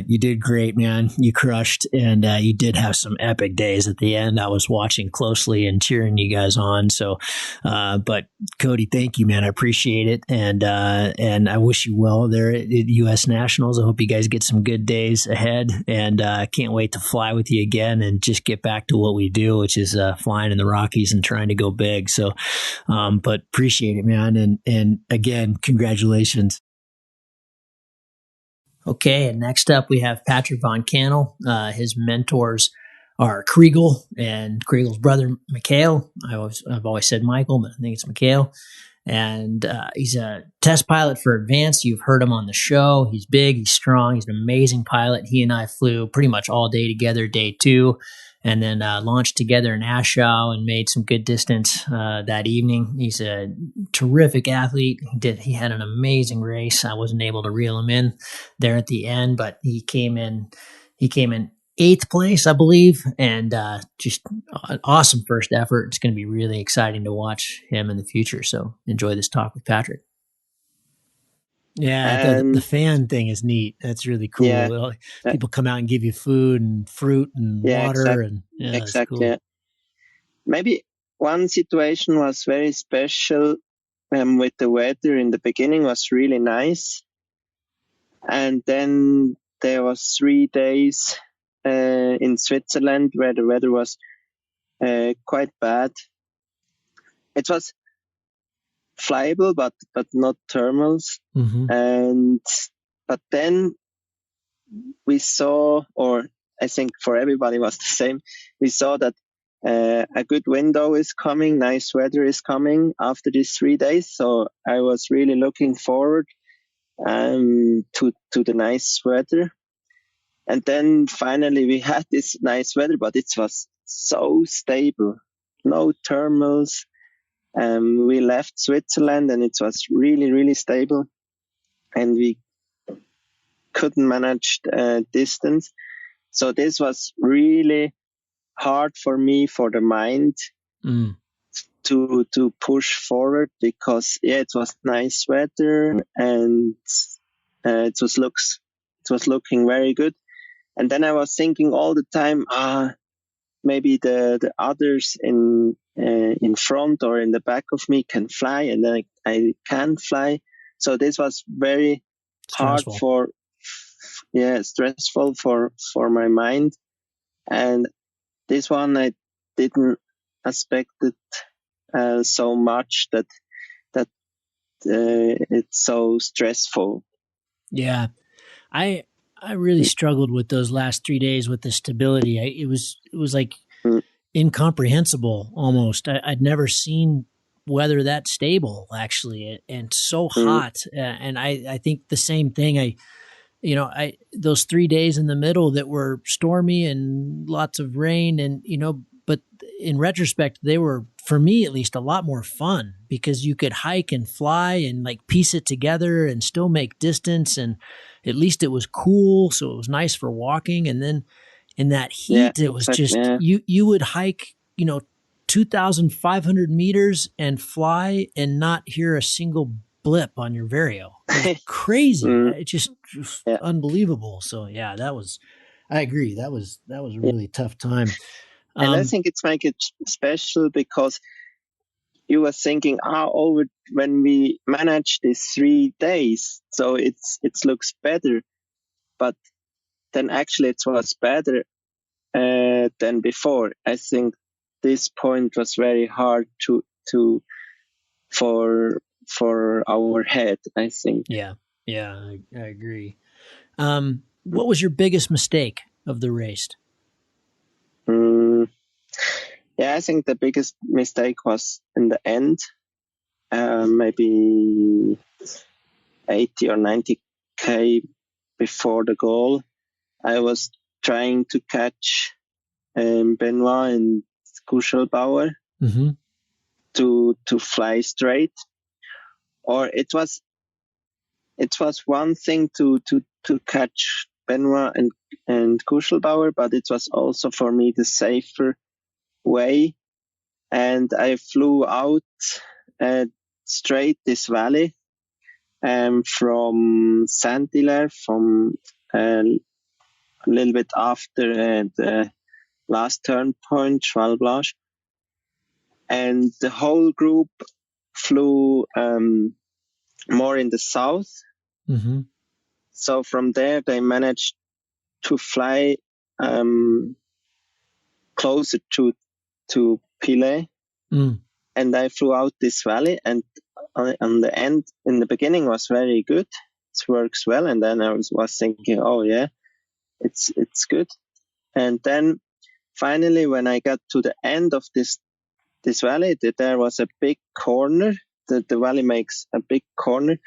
you did great, man. You crushed, and you did have some epic days at the end. I was watching closely and cheering you guys on. So, but Cody, thank you, man. I appreciate it, and I wish you well there at U.S. Nationals. I hope you guys get some good days ahead, and I can't wait to fly with you again and just get back to what we do, which is flying in the Rockies and trying to go big. So, but appreciate it, man. And again, congratulations. Okay. And next up, we have Patrick von Kanel. His mentors are Chrigel and Chrigel's brother, Mikhail. I've always said Michael, but I think it's Mikhail. And he's a test pilot for Advanced. You've heard him on the show. He's big, he's strong, he's an amazing pilot. He and I flew pretty much all day together, day 2, and then launched together in Ashau and made some good distance that evening. He's a terrific athlete. He had an amazing race. I wasn't able to reel him in there at the end, but he came in 8th place, I believe, and just an awesome first effort. It's going to be really exciting to watch him in the future. So enjoy this talk with Patrick. Yeah, the fan thing is neat. That's really cool. Yeah, people come out and give you food and fruit and water. Exactly. Cool. Maybe one situation was very special with the weather in the beginning was really nice. And then there was 3 days in Switzerland where the weather was quite bad. It was flyable, but not thermals. But then we saw, or I think for everybody was the same, we saw that a good window is coming, nice weather is coming after these 3 days. So I was really looking forward to the nice weather. And then finally we had this nice weather, but it was so stable, no thermals. We left Switzerland and it was really, really stable, and we couldn't manage distance. So this was really hard for me, for the mind, to push forward, because it was nice weather and it was looking very good. And then I was thinking all the time, maybe the others in front or in the back of me can fly, and then I can't fly. So this was very stressful. Stressful for my mind. And this one I didn't expect it so much that it's so stressful. Yeah, I really struggled with those last 3 days with the stability. It was like incomprehensible almost. I'd never seen weather that stable, actually, and so hot. And I think the same thing. Those 3 days in the middle that were stormy and lots of rain, and but in retrospect, they were, for me at least, a lot more fun, because you could hike and fly and like piece it together and still make distance, and at least it was cool, so it was nice for walking. And then in that heat, it was just you would hike 2,500 meters and fly and not hear a single blip on your vario. was crazy. It's just Yeah. unbelievable. So yeah, I agree. That was a really tough time. And I think it's make it special because you were thinking, over when we manage these 3 days, so it looks better. But then actually it was better than before. I think this point was very hard for our head, I think. Yeah, I agree. What was your biggest mistake of the race? Yeah, I think the biggest mistake was in the end, maybe 80 or 90k before the goal. I was trying to catch Benoit and Chrigel Maurer to fly straight, or it was one thing to catch Benoit and Chrigel Maurer, but it was also for me the safer way. And I flew out straight this valley from Saint-Hilaire, from a little bit after the last turn point, Cheval Blanche. And the whole group flew more in the south. So from there, they managed to fly closer to Pile. And I flew out this valley, and on the end, in the beginning, was very good. It works well, and then I was thinking, oh yeah, it's good. And then finally, when I got to the end of this valley, there was a big corner. The valley makes a big corner,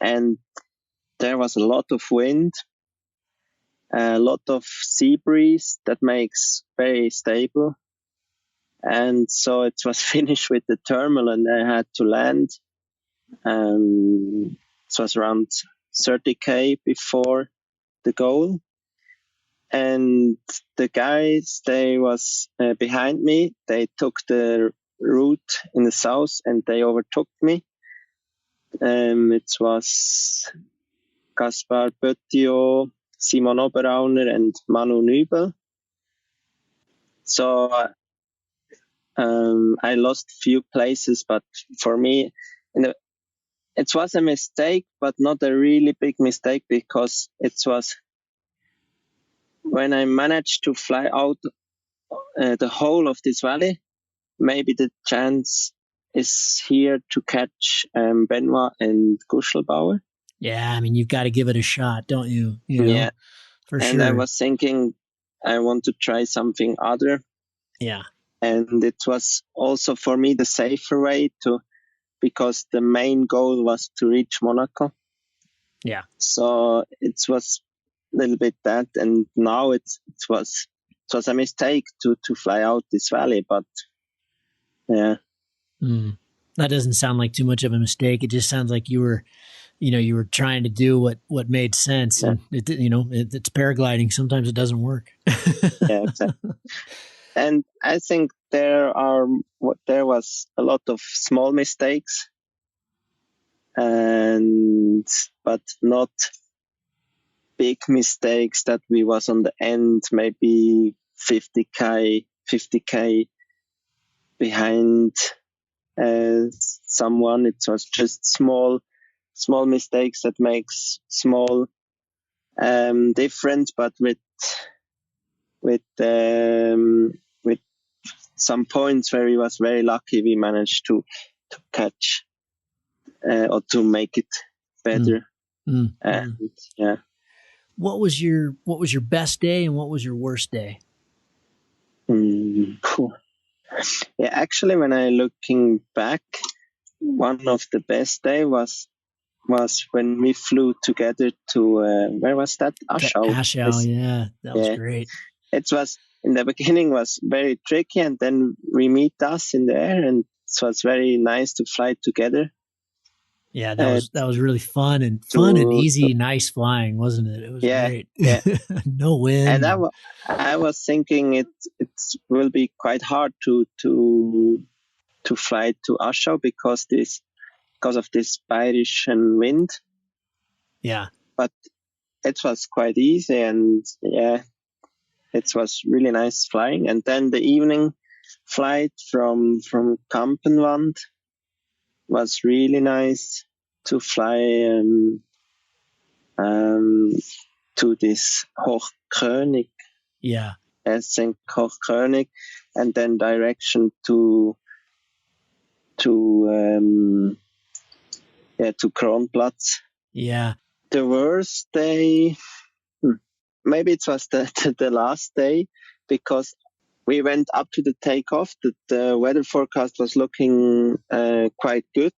and there was a lot of wind, a lot of sea breeze that makes very stable. And so it was finished with the terminal, and I had to land. It was around 30k before the goal. And the guys, they was behind me. They took the route in the south, and they overtook me. It was Gaspar Böttio, Simon Oberauner, and Manu Nübel. So I lost few places, but for me, it was a mistake, but not a really big mistake, because it was when I managed to fly out the whole of this valley, maybe the chance is here to catch Benoit and Chrigel Maurer. Yeah, I mean, you've got to give it a shot, don't you? Yeah, for and sure. I was thinking I want to try something other. Yeah. And it was also for me the safer way because the main goal was to reach Monaco. Yeah. So it was a little bit that, and now it was a mistake to fly out this valley, but yeah. That doesn't sound like too much of a mistake. It just sounds like you were trying to do what made sense. Yeah. And it's paragliding. Sometimes it doesn't work. Yeah, exactly. And I think there was a lot of small mistakes, but not big mistakes that we was on the end, maybe 50k behind someone. It was just small mistakes that makes small difference, but with some points where we was very lucky, we managed to catch or to make it better. And yeah. What was your best day and what was your worst day? Yeah, actually, when I looking back, one of the best day was when we flew together to where was that? Aschau. Aschau, yeah, that was great. It was in the beginning was very tricky, and then we meet us in the air, and so it's very nice to fly together. Yeah, that was really fun and easy, nice flying, wasn't it? It was great. Yeah. No wind. And I was thinking it will be quite hard to fly to Aschau because of this Bayerischen wind. Yeah. But it was quite easy, and yeah, it was really nice flying. And then the evening flight from Kampenwand was really nice to fly to this Hochkönig. Yeah. I think Hochkönig, and then direction to Kronplatz. Yeah. The worst day, maybe it was the last day, because we went up to the takeoff. The weather forecast was looking quite good.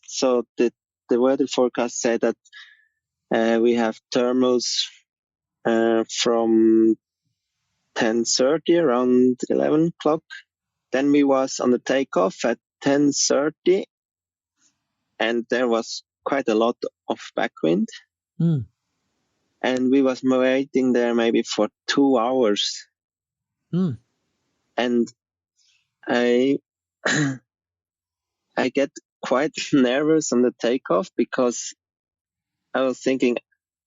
So the weather forecast said that we have thermals from 10:30 around 11 o'clock. Then we was on the takeoff at 10:30, and there was quite a lot of backwind. And we was waiting there maybe for 2 hours. And I get quite nervous on the takeoff, because I was thinking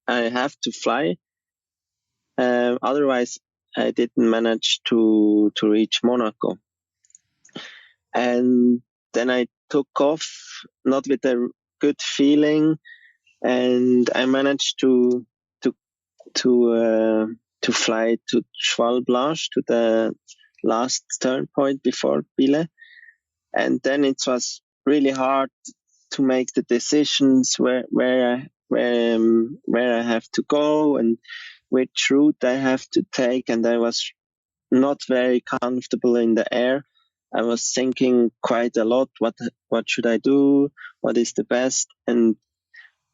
I have to fly. Otherwise, I didn't manage to reach Monaco. And then I took off, not with a good feeling, and I managed to fly to Schwalblanche, to the last turn point before Bille. And then it was really hard to make the decisions where I have to go and which route I have to take. And I was not very comfortable in the air. I was thinking quite a lot, what should I do? What is the best? And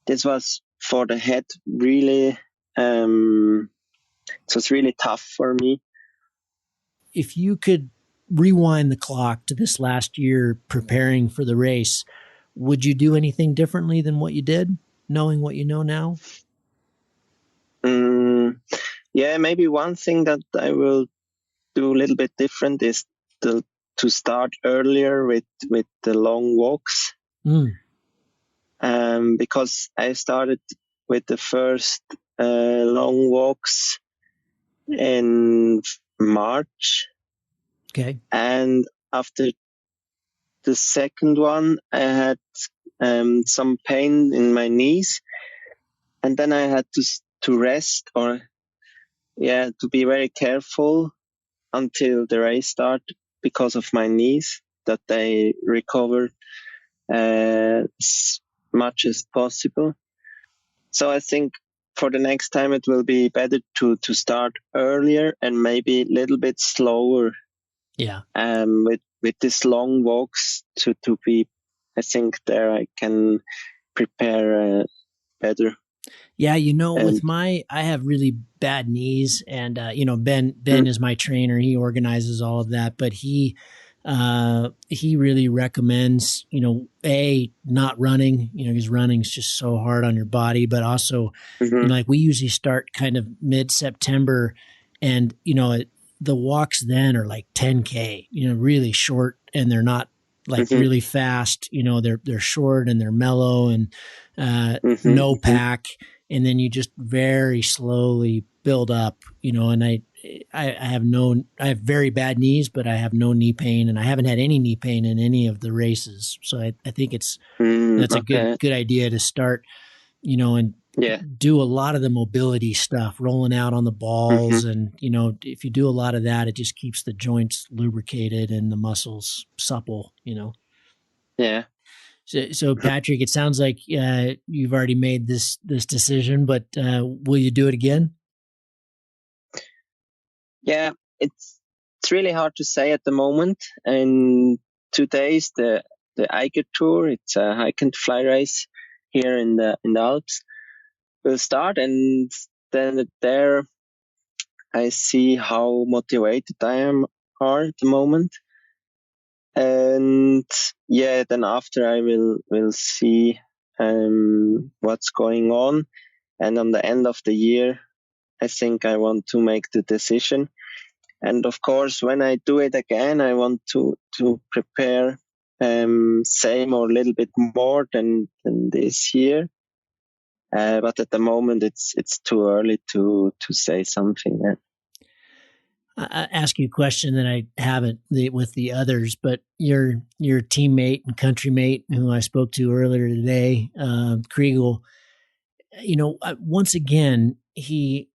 this was for the head really, it was really tough for me. If you could rewind the clock to this last year preparing for the race, would you do anything differently than what you did, knowing what you know now? Yeah, maybe one thing that I will do a little bit different is to start earlier with the long walks. Because I started with the first long walks in March. Okay. And after the second one, I had some pain in my knees, and then I had to rest, or to be very careful until the race started, because of my knees, that they recovered as much as possible. So I think for the next time it will be better to start earlier and maybe a little bit slower. Yeah. With these long walks to be, I think there I can prepare better. Yeah, I have really bad knees, and Ben is my trainer. He organizes all of that, but he really recommends, not running, because running is just so hard on your body, but also, like we usually start kind of mid-September, and the walks then are like 10K, really short, and they're not like really fast. They're short and they're mellow, and no pack. And then you just very slowly build up, and I have very bad knees, but I have no knee pain, and I haven't had any knee pain in any of the races. So I think that's a good idea to start, and do a lot of the mobility stuff, rolling out on the balls. And, if you do a lot of that, it just keeps the joints lubricated and the muscles supple, Yeah. So Patrick, it sounds like you've already made this decision, but will you do it again? Yeah, it's really hard to say at the moment. And today's the Eiger Tour. It's a hike and fly race here in the Alps. Will start, and then there I see how motivated I am at the moment. And then after I will see what's going on, and on the end of the year I think I want to make the decision. And of course, when I do it again, I want to prepare same or a little bit more than this year. But at the moment, it's too early to say something. Yeah. I ask you a question that I haven't with the others, but your teammate and countrymate who I spoke to earlier today, Chrigel, once again, he,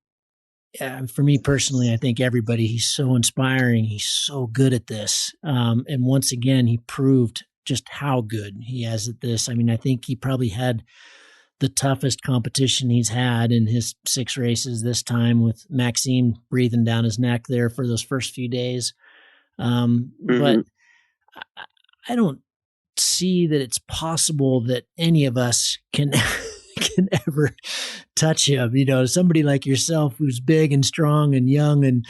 for me personally, I think everybody, he's so inspiring. He's so good at this. And once again, he proved just how good he is at this. I mean, I think he probably had the toughest competition he's had in his 6 races this time, with Maxime breathing down his neck there for those first few days. But I don't see that it's possible that any of us can ever touch him. Somebody like yourself who's big and strong and young and,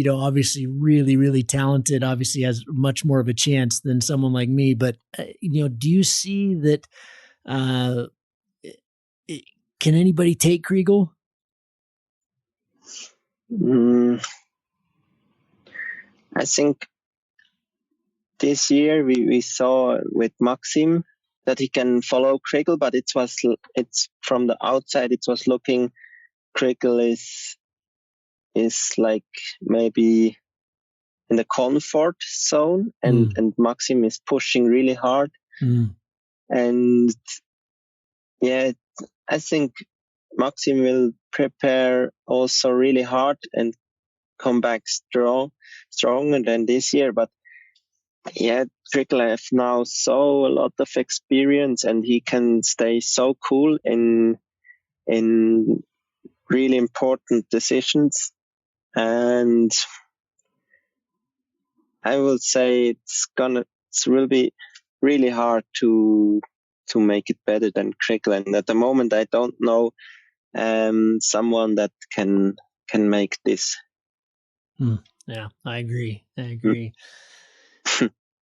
obviously really, really talented, obviously has much more of a chance than someone like me. But, do you see that, can anybody take Chrigel? I think this year we saw with Maxim that he can follow Chrigel, but it's from the outside, it was looking, Chrigel is like maybe in the comfort zone, and Maxim is pushing really hard. And yeah, I think Maxim will prepare also really hard and come back stronger than this year. But yeah, Chrigel has now a lot of experience, and he can stay so cool in really important decisions. And I will say it will be really hard to make it better than Chrigel. And at the moment, I don't know someone that can make this. Yeah, I agree.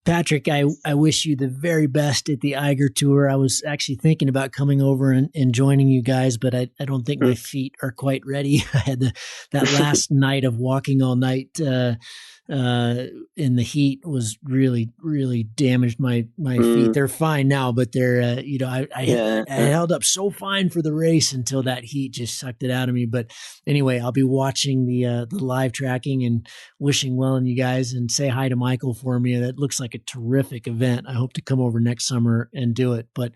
Patrick, I wish you the very best at the Eiger Tour. I was actually thinking about coming over and joining you guys, but I don't think my feet are quite ready. I had that last night of walking all night in the heat was really, really damaged my feet. They're fine now, but they're, I held up so fine for the race until that heat just sucked it out of me. But anyway, I'll be watching the live tracking and wishing well on you guys, and say hi to Michael for me. That looks like a terrific event. I hope to come over next summer and do it, but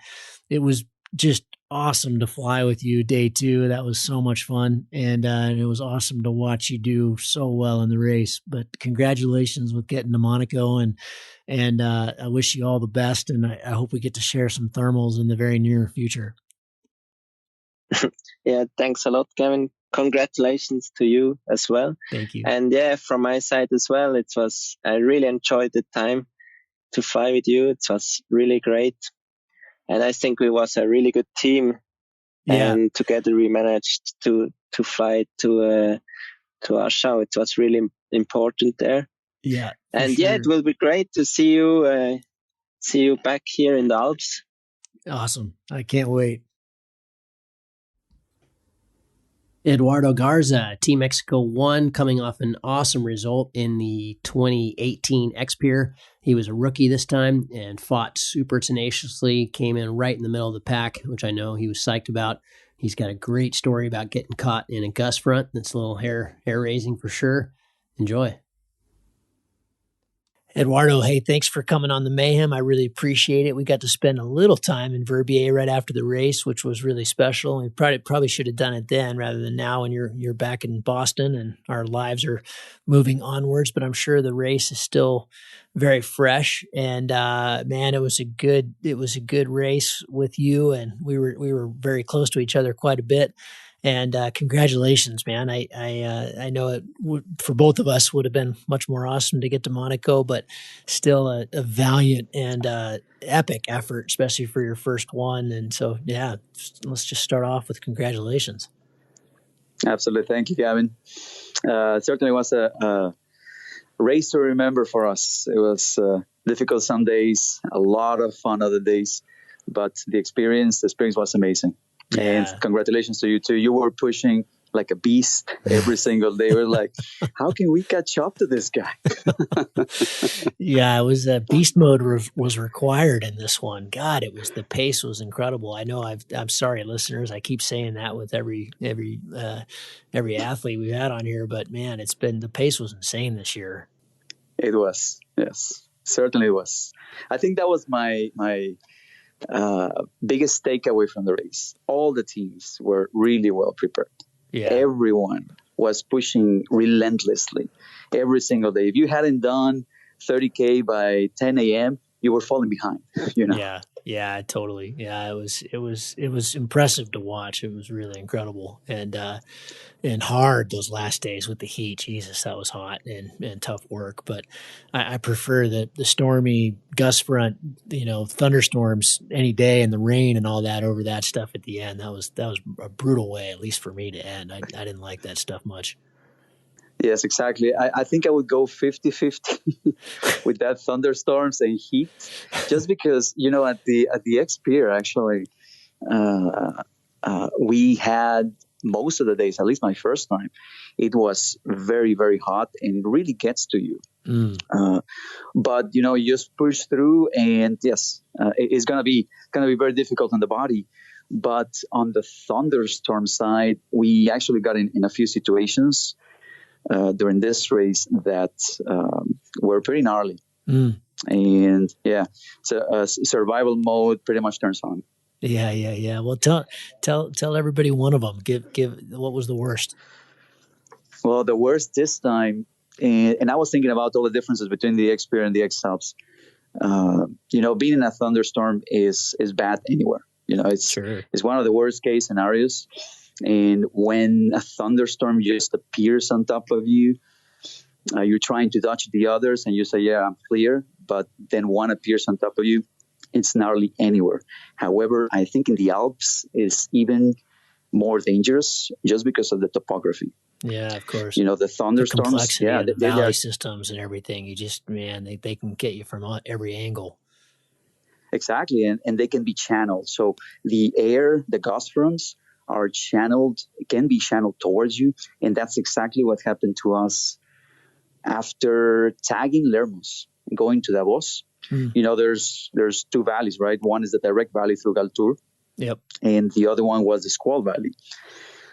it was just awesome to fly with you day 2. That was so much fun. And it was awesome to watch you do so well in the race, but congratulations with getting to Monaco, and I wish you all the best. And I hope we get to share some thermals in the very near future. Yeah. Thanks a lot, Kevin. Congratulations to you as well. Thank you. And yeah, from my side as well, I really enjoyed the time to fly with you. It was really great. And I think we was a really good team. Yeah. And together we managed to fly to Warsaw. It was really important there. Yeah. And sure. Yeah, it will be great to see you back here in the Alps. Awesome. I can't wait. Eduardo Garza, Team Mexico 1, coming off an awesome result in the 2018 X-Pier. He was a rookie this time and fought super tenaciously, came in right in the middle of the pack, which I know he was psyched about. He's got a great story about getting caught in a gust front. That's a little hair-raising for sure. Enjoy. Eduardo, hey, thanks for coming on the Mayhem. I really appreciate it. We got to spend a little time in Verbier right after the race, which was really special. We probably should have done it then rather than now when you're back in Boston and our lives are moving onwards. But I'm sure the race is still very fresh. And man, it was a good race with you, and we were very close to each other quite a bit. And congratulations, man. I know it for both of us would have been much more awesome to get to Monaco, but still a valiant and epic effort, especially for your first one. And so, yeah, let's just start off with congratulations. Absolutely. Thank you, Gavin. Certainly was a race to remember for us. It was difficult some days, a lot of fun other days, but the experience was amazing. Yeah. And congratulations to you too. You were pushing like a beast every single day. We're like, how can we catch up to this guy? Yeah, it was beast mode was required in this one. God, the pace was incredible. I know I'm sorry, listeners. I keep saying that with every athlete we've had on here, but man, the pace was insane this year. It was, yes, certainly was. I think that was my biggest takeaway from the race. All the teams were really well prepared. Yeah. Everyone was pushing relentlessly every single day. If you hadn't done 30K by 10 a.m., you were falling behind, you know? Yeah, totally. Yeah, it was impressive to watch. It was really incredible. And hard those last days with the heat. Jesus, that was hot and tough work. But I prefer the stormy gust front, thunderstorms any day and the rain and all that over that stuff at the end. That was a brutal way, at least for me, to end. I didn't like that stuff much. Yes, exactly. I think I would go 50-50 with that thunderstorms and heat, just because, at the X Pier, actually, we had most of the days, at least my first time, it was very, very hot, and it really gets to you. But you just push through, and yes, it's gonna be very difficult on the body. But on the thunderstorm side, we actually got in a few situations during this race that were pretty gnarly. And yeah, so survival mode pretty much turns on. Yeah. Well, tell everybody one of them. Give what was the worst? Well, the worst this time, and I was thinking about all the differences between the X-Pier and the X-Alps. Being in a thunderstorm is bad anywhere. It's one of the worst case scenarios. And when a thunderstorm just appears on top of you, you're trying to dodge the others, and you say, "Yeah, I'm clear," but then one appears on top of you. It's gnarly anywhere. However, I think in the Alps is even more dangerous just because of the topography. Yeah, of course. The thunderstorms, the complexity and the valley systems and everything. You just, they can get you from every angle. Exactly, and they can be channeled. So the air, the gust fronts can be channeled towards you, and that's exactly what happened to us after tagging Lermos, going to Davos. There's two valleys, right? One is the direct valley through Galtour. Yep. And the other one was the Squall Valley.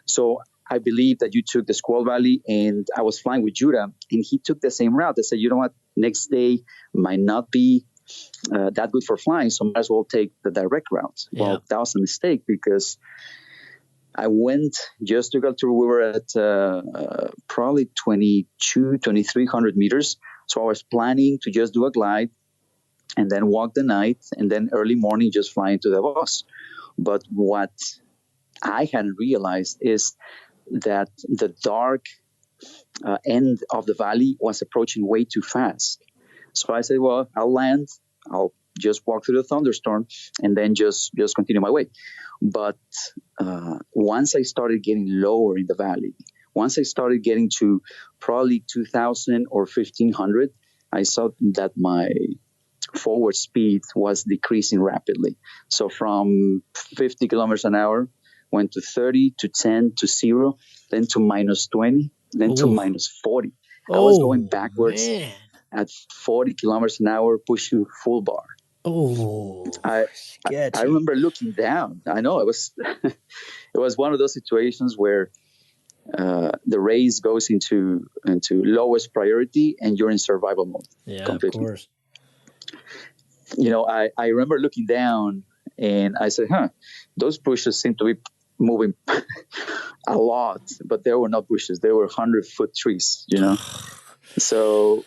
So I believe that you took the Squall Valley, and I was flying with Judah, and he took the same route. I said, you know what? Next day might not be that good for flying, so might as well take the direct route. Yeah. Well, that was a mistake because I went just to Galtour. We were at probably 2,300 meters. So I was planning to just do a glide and then walk the night, and then early morning just fly into Davos. But what I hadn't realized is that the dark end of the valley was approaching way too fast. So I said, well, I'll land, I'll just walk through the thunderstorm, and then just continue my way. But once I started getting lower in the valley, once I started getting to probably 2,000 or 1,500, I saw that my forward speed was decreasing rapidly. So from 50 kilometers an hour, went to 30, to 10, to 0, then to minus 20, then to minus 40. I was going backwards at 40 kilometers an hour, pushing full bar. I remember looking down. I know it was it was one of those situations where the race goes into lowest priority and you're in survival mode. Yeah, completely. Of course. I remember looking down and I said, those bushes seem to be moving a lot, but there were not bushes. They were 100-foot trees, So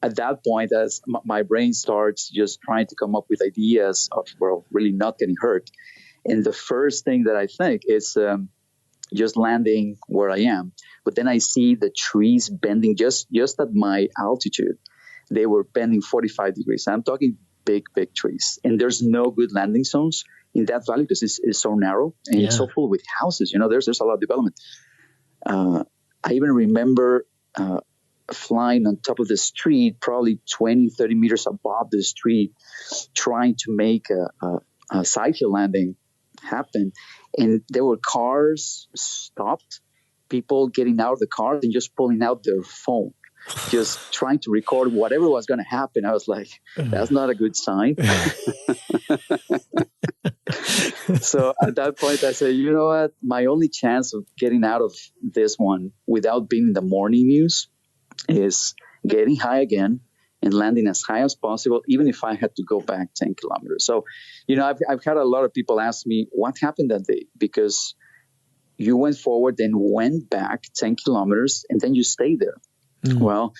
at that point, as my brain starts just trying to come up with ideas of, really not getting hurt. And the first thing that I think is just landing where I am. But then I see the trees bending just at my altitude. They were bending 45 degrees. I'm talking big trees. And there's no good landing zones in that valley because it's so narrow and it's so full with houses. There's a lot of development. I even remember flying on top of the street, probably 20, 30 meters above the street, trying to make a side hill landing happen. And there were cars stopped people getting out of the car and just pulling out their phone, just trying to record whatever was going to happen. I was like, that's not a good sign. So at that point, I said, you know what? My only chance of getting out of this one without being in the morning news is getting high again and landing as high as possible, even if I had to go back 10 kilometers. So, I've had a lot of people ask me, what happened that day? Because you went forward, then went back 10 kilometers, and then you stayed there. Well,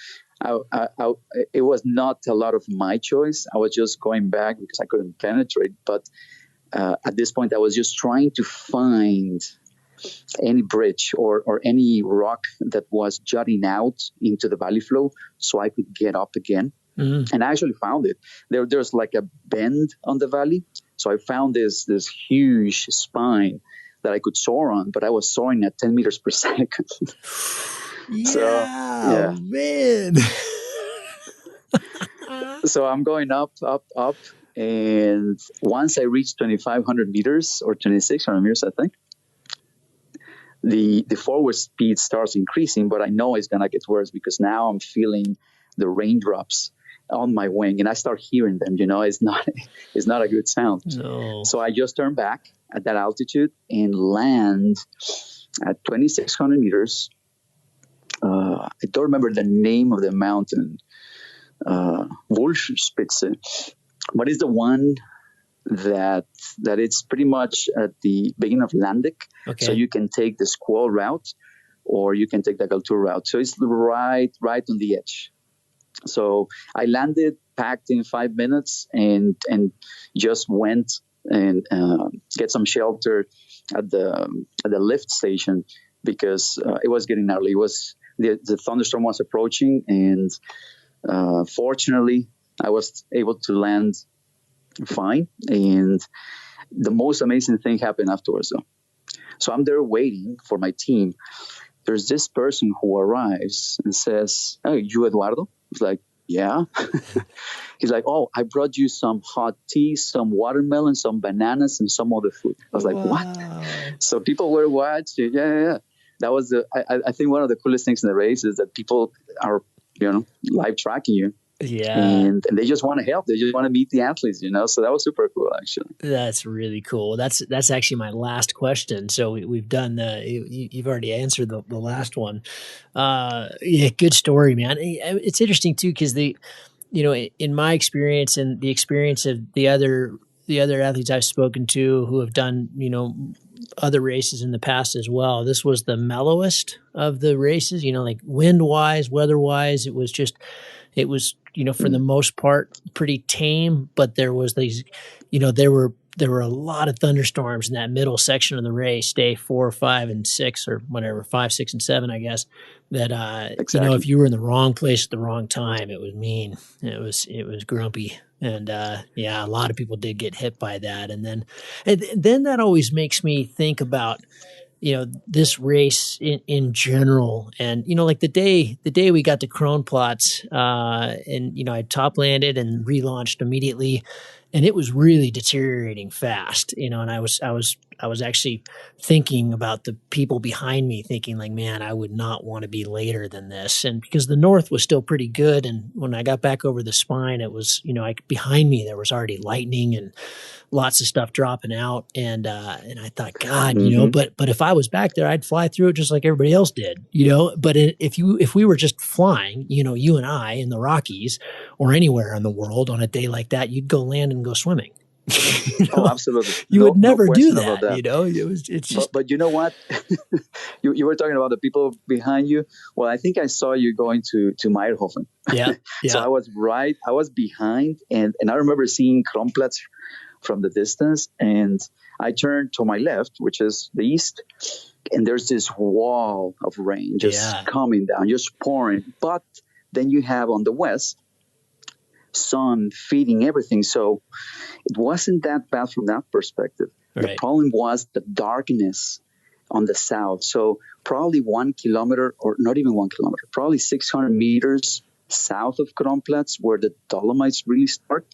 it was not a lot of my choice. I was just going back because I couldn't penetrate. But at this point, I was just trying to find any bridge or any rock that was jutting out into the valley flow so I could get up again. And I actually found it. There's like a bend on the valley. So I found this huge spine that I could soar on, but I was soaring at 10 meters per second. Man. So I'm going up. And once I reach 2,500 meters or 2,600 meters, I think, the forward speed starts increasing, but I know it's going to get worse because now I'm feeling the raindrops on my wing and I start hearing them. It's not a good sound. No. So I just turn back at that altitude and land at 2,600 meters. I don't remember the name of the mountain, Wolfspitze, but it's the one that it's pretty much at the beginning of Landic. Okay. So you can take the Squall route or you can take the Galtour route. So it's right on the edge. So I landed, packed in 5 minutes, and just went and get some shelter at the lift station because it was getting early. It was the thunderstorm was approaching, and fortunately, I was able to land fine. And the most amazing thing happened afterwards, though. So I'm there waiting for my team. There's this person who arrives and says, "Oh, you Eduardo?" I was like, "Yeah." He's like, "Oh, I brought you some hot tea, some watermelon, some bananas, and some other food." I was like, "What?" So people were watching. Yeah. That was I think one of the coolest things in the race is that people are, live tracking you. Yeah. And they just want to help. They just want to meet the athletes, So that was super cool, actually. That's really cool. That's actually my last question. So we've done you've already answered the last one. Yeah, good story, man. It's interesting too, because in my experience and the experience of the other athletes I've spoken to who have done, other races in the past as well, this was the mellowest of the races, like wind-wise, weather-wise. It was, for the most part, pretty tame, but there was these, there were a lot of thunderstorms in that middle section of the race, day 4, 5, and 6, or whatever, 5, 6, and 7, I guess, that, exactly. If you were in the wrong place at the wrong time, it was mean. It was grumpy. And, a lot of people did get hit by that. And then that always makes me think about, this race in general. And, like the day we got to Kronplatz, and, I top landed and relaunched immediately, and it was really deteriorating fast, and I was actually thinking about the people behind me, thinking like, man, I would not want to be later than this. And because the north was still pretty good. And when I got back over the spine, it was, behind me, there was already lightning and lots of stuff dropping out. And I thought, God, but if I was back there, I'd fly through it just like everybody else did, but if we were just flying, you and I in the Rockies or anywhere in the world on a day like that, you'd go land and go swimming. Oh, absolutely. You would never do that, that. It's just. But you know what? you were talking about the people behind you. Well, I think I saw you going to Meyerhofen. Yeah. So I was behind, and I remember seeing Kronplatz from the distance, and I turned to my left, which is the east, and there's this wall of rain just coming down, just pouring. But then you have on the west, sun feeding everything. So it wasn't that bad from that perspective. Right. The problem was the darkness on the south. So probably 1 kilometer, or not even 1 kilometer, probably 600 meters south of Kronplatz, where the Dolomites really start,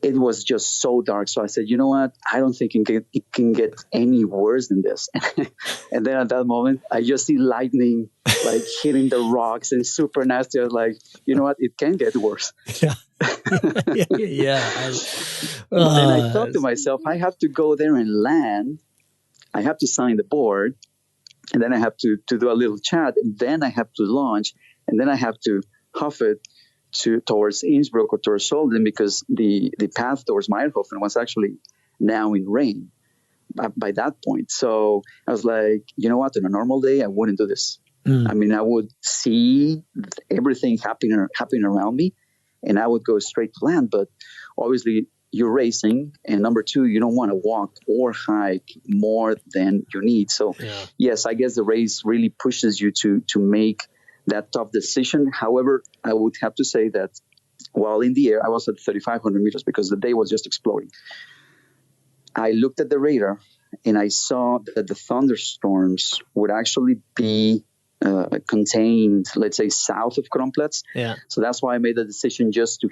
it was just so dark. So I said, you know what? I don't think it can get any worse than this. And then at that moment, I just see lightning like hitting the rocks and super nasty. I was like, you know what? It can get worse. Yeah. Yeah. Then I thought to myself, I have to go there and land. I have to sign the board. And then I have to do a little chat. And then I have to launch. And then I have to huff it towards Innsbruck or towards Solden, because the path towards Meyerhofen was actually now in rain by that point. So I was like, you know what? On a normal day, I wouldn't do this. I mean, I would see everything happening around me, and I would go straight to land. But obviously, you're racing, and number two, you don't want to walk or hike more than you need. So yes, I guess the race really pushes you to make that tough decision. However, I would have to say that while in the air, I was at 3,500 meters because the day was just exploding. I looked at the radar and I saw that the thunderstorms would actually be contained, let's say, south of Kronplatz. Yeah. So that's why I made the decision just to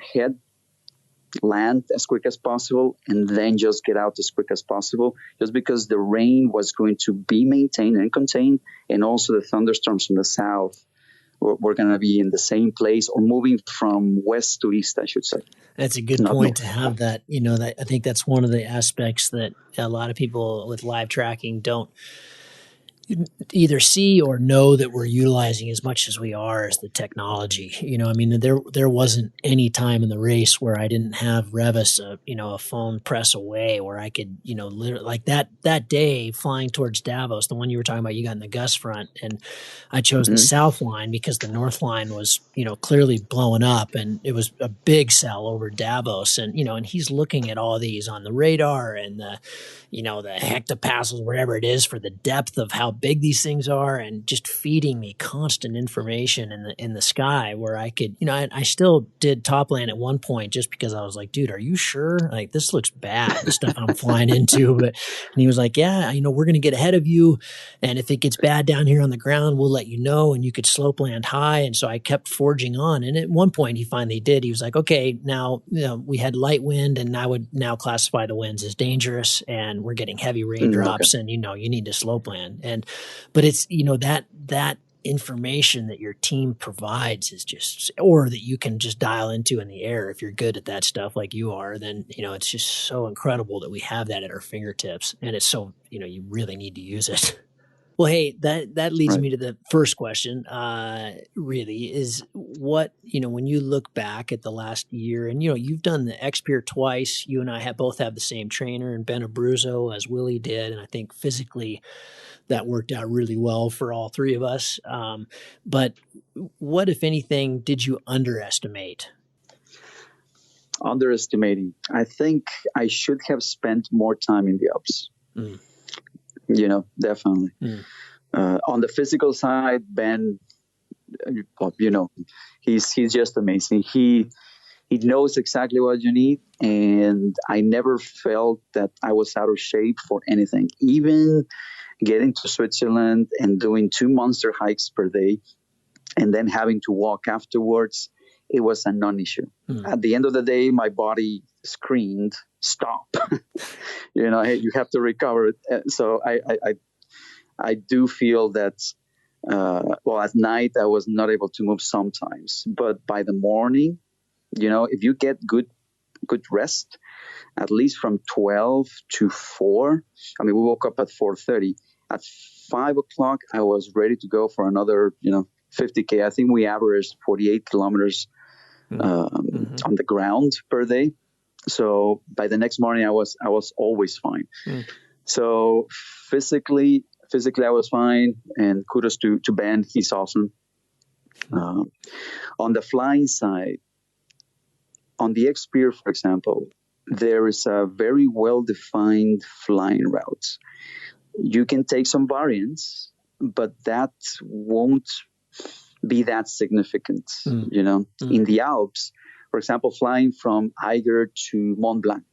land as quick as possible and then just get out as quick as possible, just because the rain was going to be maintained and contained, and also the thunderstorms from the south we're going to be in the same place or moving from west to east, I should say. That's a good point to have that. You know, that I think that's one of the aspects that a lot of people with live tracking don't either see or know that we're utilizing as much as we are as the technology. You know, I mean, there wasn't any time in the race where I didn't have Revis, a phone press away, where I could, literally, like that day flying towards Davos, the one you were talking about, you got in the Gus front, and I chose the south line because the north line was, clearly blowing up, and it was a big cell over Davos, and and he's looking at all these on the radar and the hectopascals, whatever it is, for the depth of how big these things are, and just feeding me constant information in the sky, where I could, I still did top land at one point just because I was like, dude, are you sure? Like, this looks bad, the stuff I'm flying into. And he was like, yeah, we're going to get ahead of you. And if it gets bad down here on the ground, we'll let you know, and you could slope land high. And so I kept forging on. And at one point he finally did. He was like, okay, now, we had light wind, and I would now classify the winds as dangerous, and we're getting heavy raindrops, and you need to slope land. But it's that information that your team provides is just, or that you can just dial into in the air if you're good at that stuff like you are, then it's just so incredible that we have that at our fingertips, and it's so you really need to use it. Well, hey, that leads me to the first question, really, is what, when you look back at the last year, and, you've done the X-Pier twice. You and I both have the same trainer, and Ben Abruzzo, as Willie did. And I think physically that worked out really well for all three of us. But what, if anything, did you underestimate? Underestimating. I think I should have spent more time in the Alps. Definitely. On the physical side, Ben, he's just amazing. He knows exactly what you need, and I never felt that I was out of shape for anything. Even getting to Switzerland and doing 2 monster hikes per day, and then having to walk afterwards, it was a non-issue. At the end of the day, my body screamed, "Stop!" Hey, you have to recover. So I do feel that. At night I was not able to move sometimes, but by the morning, if you get good rest, at least from 12 to 4. I mean, we woke up at 4:30. At 5 o'clock, I was ready to go for another, 50K. I think we averaged 48 kilometers on the ground per day. So by the next morning, I was always fine. So physically I was fine, and kudos to Ben. He's awesome. On the flying side, on the X-Pier, for example, there is a very well-defined flying routes. You can take some variants, but that won't be that significant. In the Alps, for example, flying from Eiger to Mont Blanc,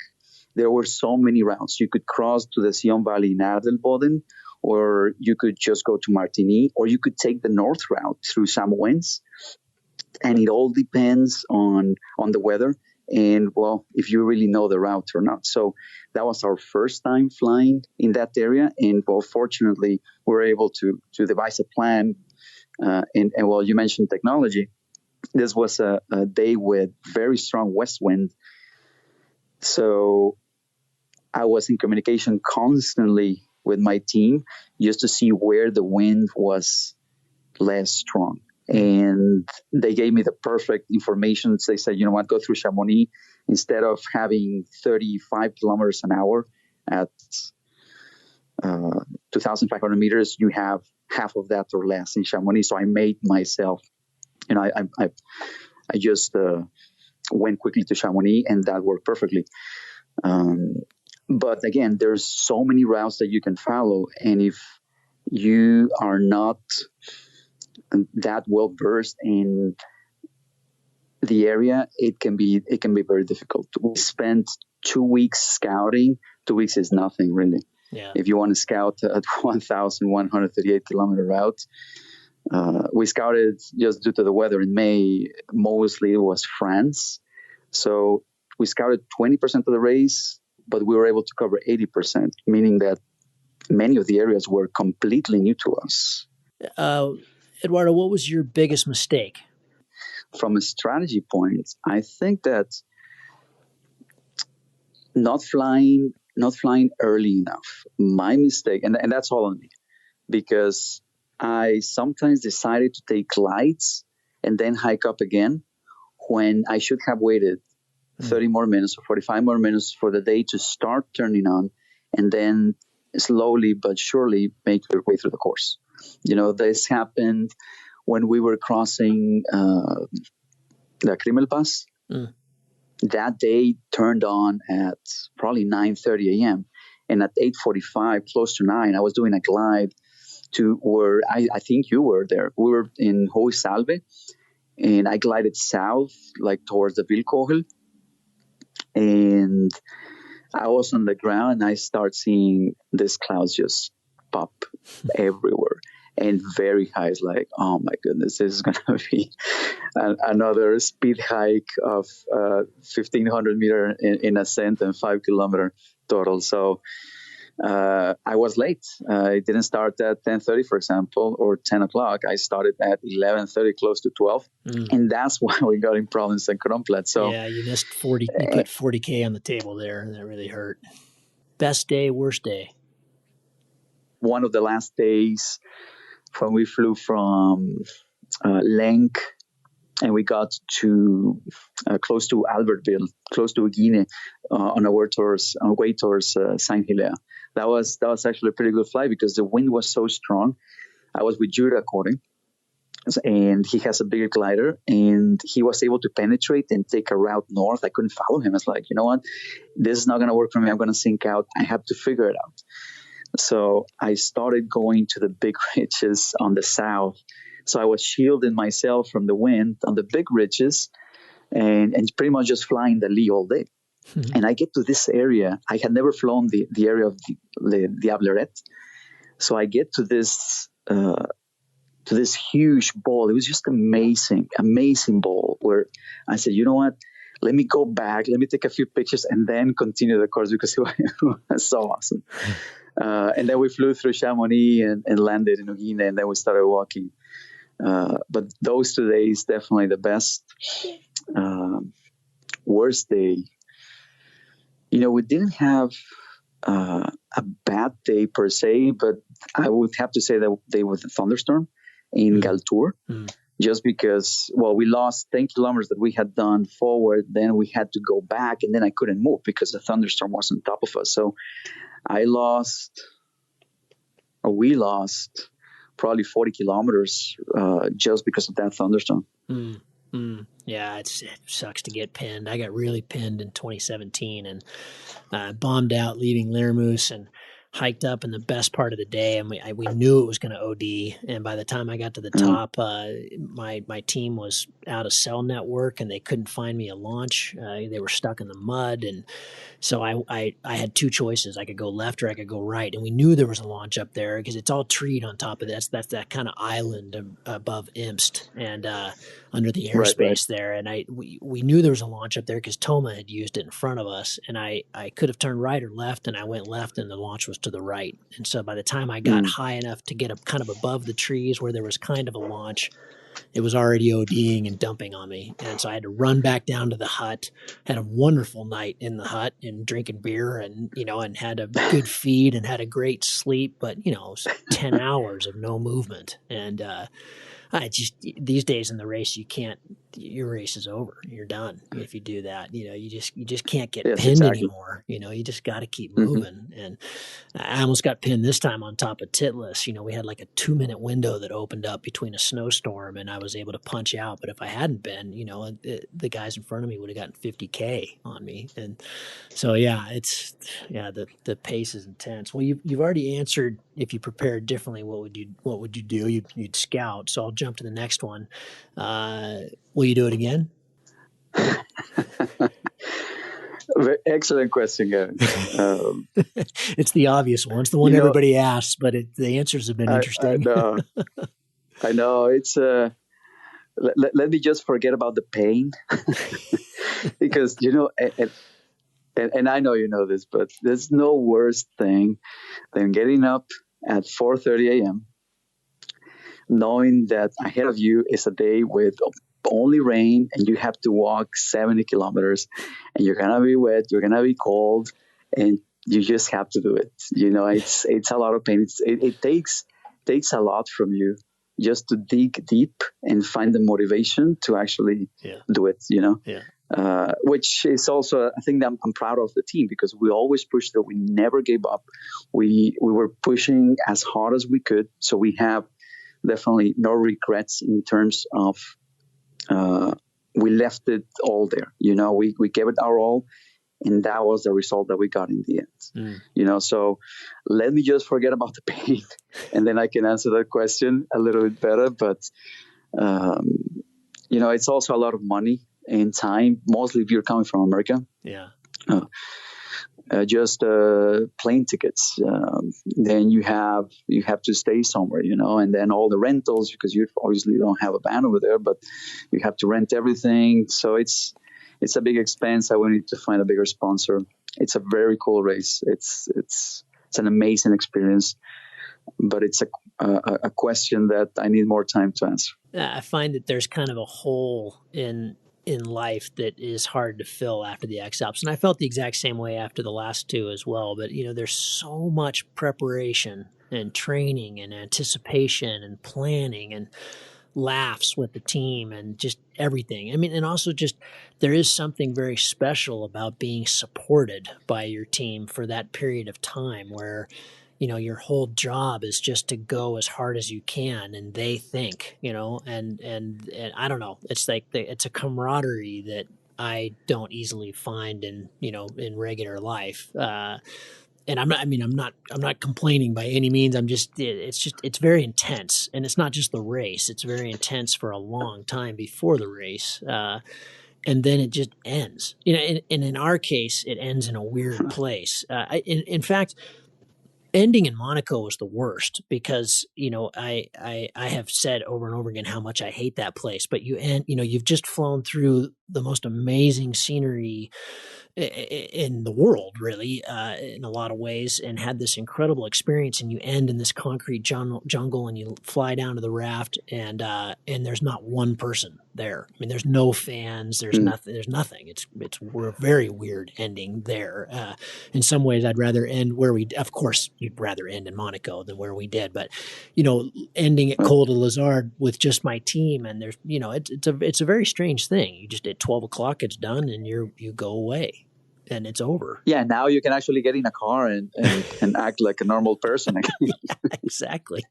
there were so many routes. You could cross to the Sion Valley in Adelboden, or you could just go to Martigny, or you could take the north route through Samoëns. And it all depends on the weather. and, well, if you really know the route or not. So that was our first time flying in that area. And, well, fortunately, we were able to devise a plan. And, well, you mentioned technology. This was a day with very strong west wind. So I was in communication constantly with my team just to see where the wind was less strong. And they gave me the perfect information. They said, you know what, go through Chamonix. Instead of having 35 kilometers an hour at 2,500 meters, you have half of that or less in Chamonix. So I made myself, I just went quickly to Chamonix, and that worked perfectly. But again, there's so many routes that you can follow. And if you are not that well versed in the area, it can be very difficult. We spent 2 weeks scouting. 2 weeks is nothing really. Yeah. If you want to scout a 1,138 kilometer route, we scouted just due to the weather in May. Mostly it was France. So we scouted 20% of the race, but we were able to cover 80%, meaning that many of the areas were completely new to us. Eduardo, what was your biggest mistake? From a strategy point, I think that not flying early enough. My mistake, and that's all on me, because I sometimes decided to take glides and then hike up again when I should have waited 30 more minutes or 45 more minutes for the day to start turning on, and then slowly but surely make your way through the course. This happened when we were crossing the Chrigel Pass. That day turned on at probably 9:30 a.m. And at 8:45, close to 9, I was doing a glide to where I think you were there. We were in Hoisalve, and I glided south, like towards the Vilkogel. And I was on the ground, and I start seeing these clouds just pop everywhere. And very high. It's like, oh my goodness, this is going to be another speed hike of 1,500 meter in ascent and 5 kilometer total. So I was late. I didn't start at 10:30, for example, or 10 o'clock. I started at 11:30, close to 12. And that's why we got in problems at Kronplatz. So yeah, you missed 40. You put 40K on the table there, and that really hurt. Best day, worst day? One of the last days, when we flew from Lenk, and we got to close to Albertville, close to Guinea, on our way towards Saint-Hilaire. That was actually a pretty good flight because the wind was so strong. I was with Judah according, and he has a bigger glider, and he was able to penetrate and take a route north. I couldn't follow him. It's like, you know what? This is not going to work for me. I'm going to sink out. I have to figure it out. So I started going to the big ridges on the south. So I was shielding myself from the wind on the big ridges and pretty much just flying the lee all day. And I get to this area. I had never flown the area of the Diableret. So I get to this huge ball. It was just amazing ball where I said, you know what? Let me go back. Let me take a few pictures and then continue the course because it was so awesome. And then we flew through Chamonix and landed in Ugine, and then we started walking. But those 2 days, definitely the best. Worst day, we didn't have a bad day per se, but I would have to say that day was a thunderstorm in Galtour. Just because, we lost 10 kilometers that we had done forward, then we had to go back, and then I couldn't move because the thunderstorm was on top of us. So we lost probably 40 kilometers just because of that thunderstorm. Yeah, it sucks to get pinned. I got really pinned in 2017 and bombed out leaving Lermoos, and hiked up in the best part of the day, and we knew it was going to OD. And by the time I got to the top, my team was out of cell network, and they couldn't find me a launch. They were stuck in the mud, and so I had two choices. I could go left or I could go right, and we knew there was a launch up there because it's all treed on top of this. That's that kind of island above Imst and under the airspace there. And we knew there was a launch up there because Toma had used it in front of us, and I could have turned right or left, and I went left, and the launch was to the right. And so by the time I got high enough to get up kind of above the trees where there was kind of a launch, it was already ODing and dumping on me. And so I had to run back down to the hut, had a wonderful night in the hut and drinking beer and, and had a good feed and had a great sleep, but, it was 10 hours of no movement. And, I just, these days in the race, your race is over. You're done if you do that. You just can't get pinned anymore. You just got to keep moving. And I almost got pinned this time on top of Titlis. We had like a 2-minute window that opened up between a snowstorm, and I was able to punch out. But if I hadn't been, the guys in front of me would have gotten 50K on me. And so, the pace is intense. Well, you've already answered. If you prepared differently, what would you do? You'd scout. So I'll jump to the next one. Will you do it again? Excellent question, Gavin. It's the obvious one. It's the one everybody asks, but the answers have been interesting. I know. It's let me just forget about the pain because and I know you know this, but there's no worse thing than getting up at 4:30 a.m. knowing that ahead of you is a day with only rain, and you have to walk 70 kilometers, and you're gonna be wet, you're gonna be cold, and you just have to do it. It's a lot of pain. It takes a lot from you just to dig deep and find the motivation to actually do it. Which is also a thing that I'm proud of the team, because we always pushed that we never gave up. We were pushing as hard as we could, so we have definitely no regrets in terms of we left it all there. We gave it our all, and that was the result that we got in the end. So let me just forget about the pain, and then I can answer that question a little bit better. But it's also a lot of money and time, mostly if you're coming from America. Just plane tickets. Then you have to stay somewhere, and then all the rentals, because you obviously don't have a van over there, but you have to rent everything. So it's a big expense. I will need to find a bigger sponsor. It's a very cool race. It's an amazing experience, but it's a question that I need more time to answer. I find that there's kind of a hole in life that is hard to fill after the X-Alps. And I felt the exact same way after the last two as well. But, there's so much preparation and training and anticipation and planning and laughs with the team and just everything. And also just there is something very special about being supported by your team for that period of time where your whole job is just to go as hard as you can, and they think, and I don't know. It's like it's a camaraderie that I don't easily find in regular life. And I'm not complaining by any means. It's very intense, and it's not just the race. It's very intense for a long time before the race. And then it just ends, and in our case, it ends in a weird place. In fact, ending in Monaco was the worst because, I have said over and over again how much I hate that place, but you've just flown through the most amazing scenery in the world, really, in a lot of ways, and had this incredible experience, and you end in this concrete jungle, and you fly down to the raft, and there's not one person there. There's no fans. There's nothing. It's a very weird ending there. In some ways, I'd rather end where of course, you'd rather end in Monaco than where we did, but ending at Col de Lazard with just my team, and there's it's a very strange thing. You just at 12 o'clock, it's done, and you go away. And it's over. Yeah, now you can actually get in a car and act like a normal person. Exactly.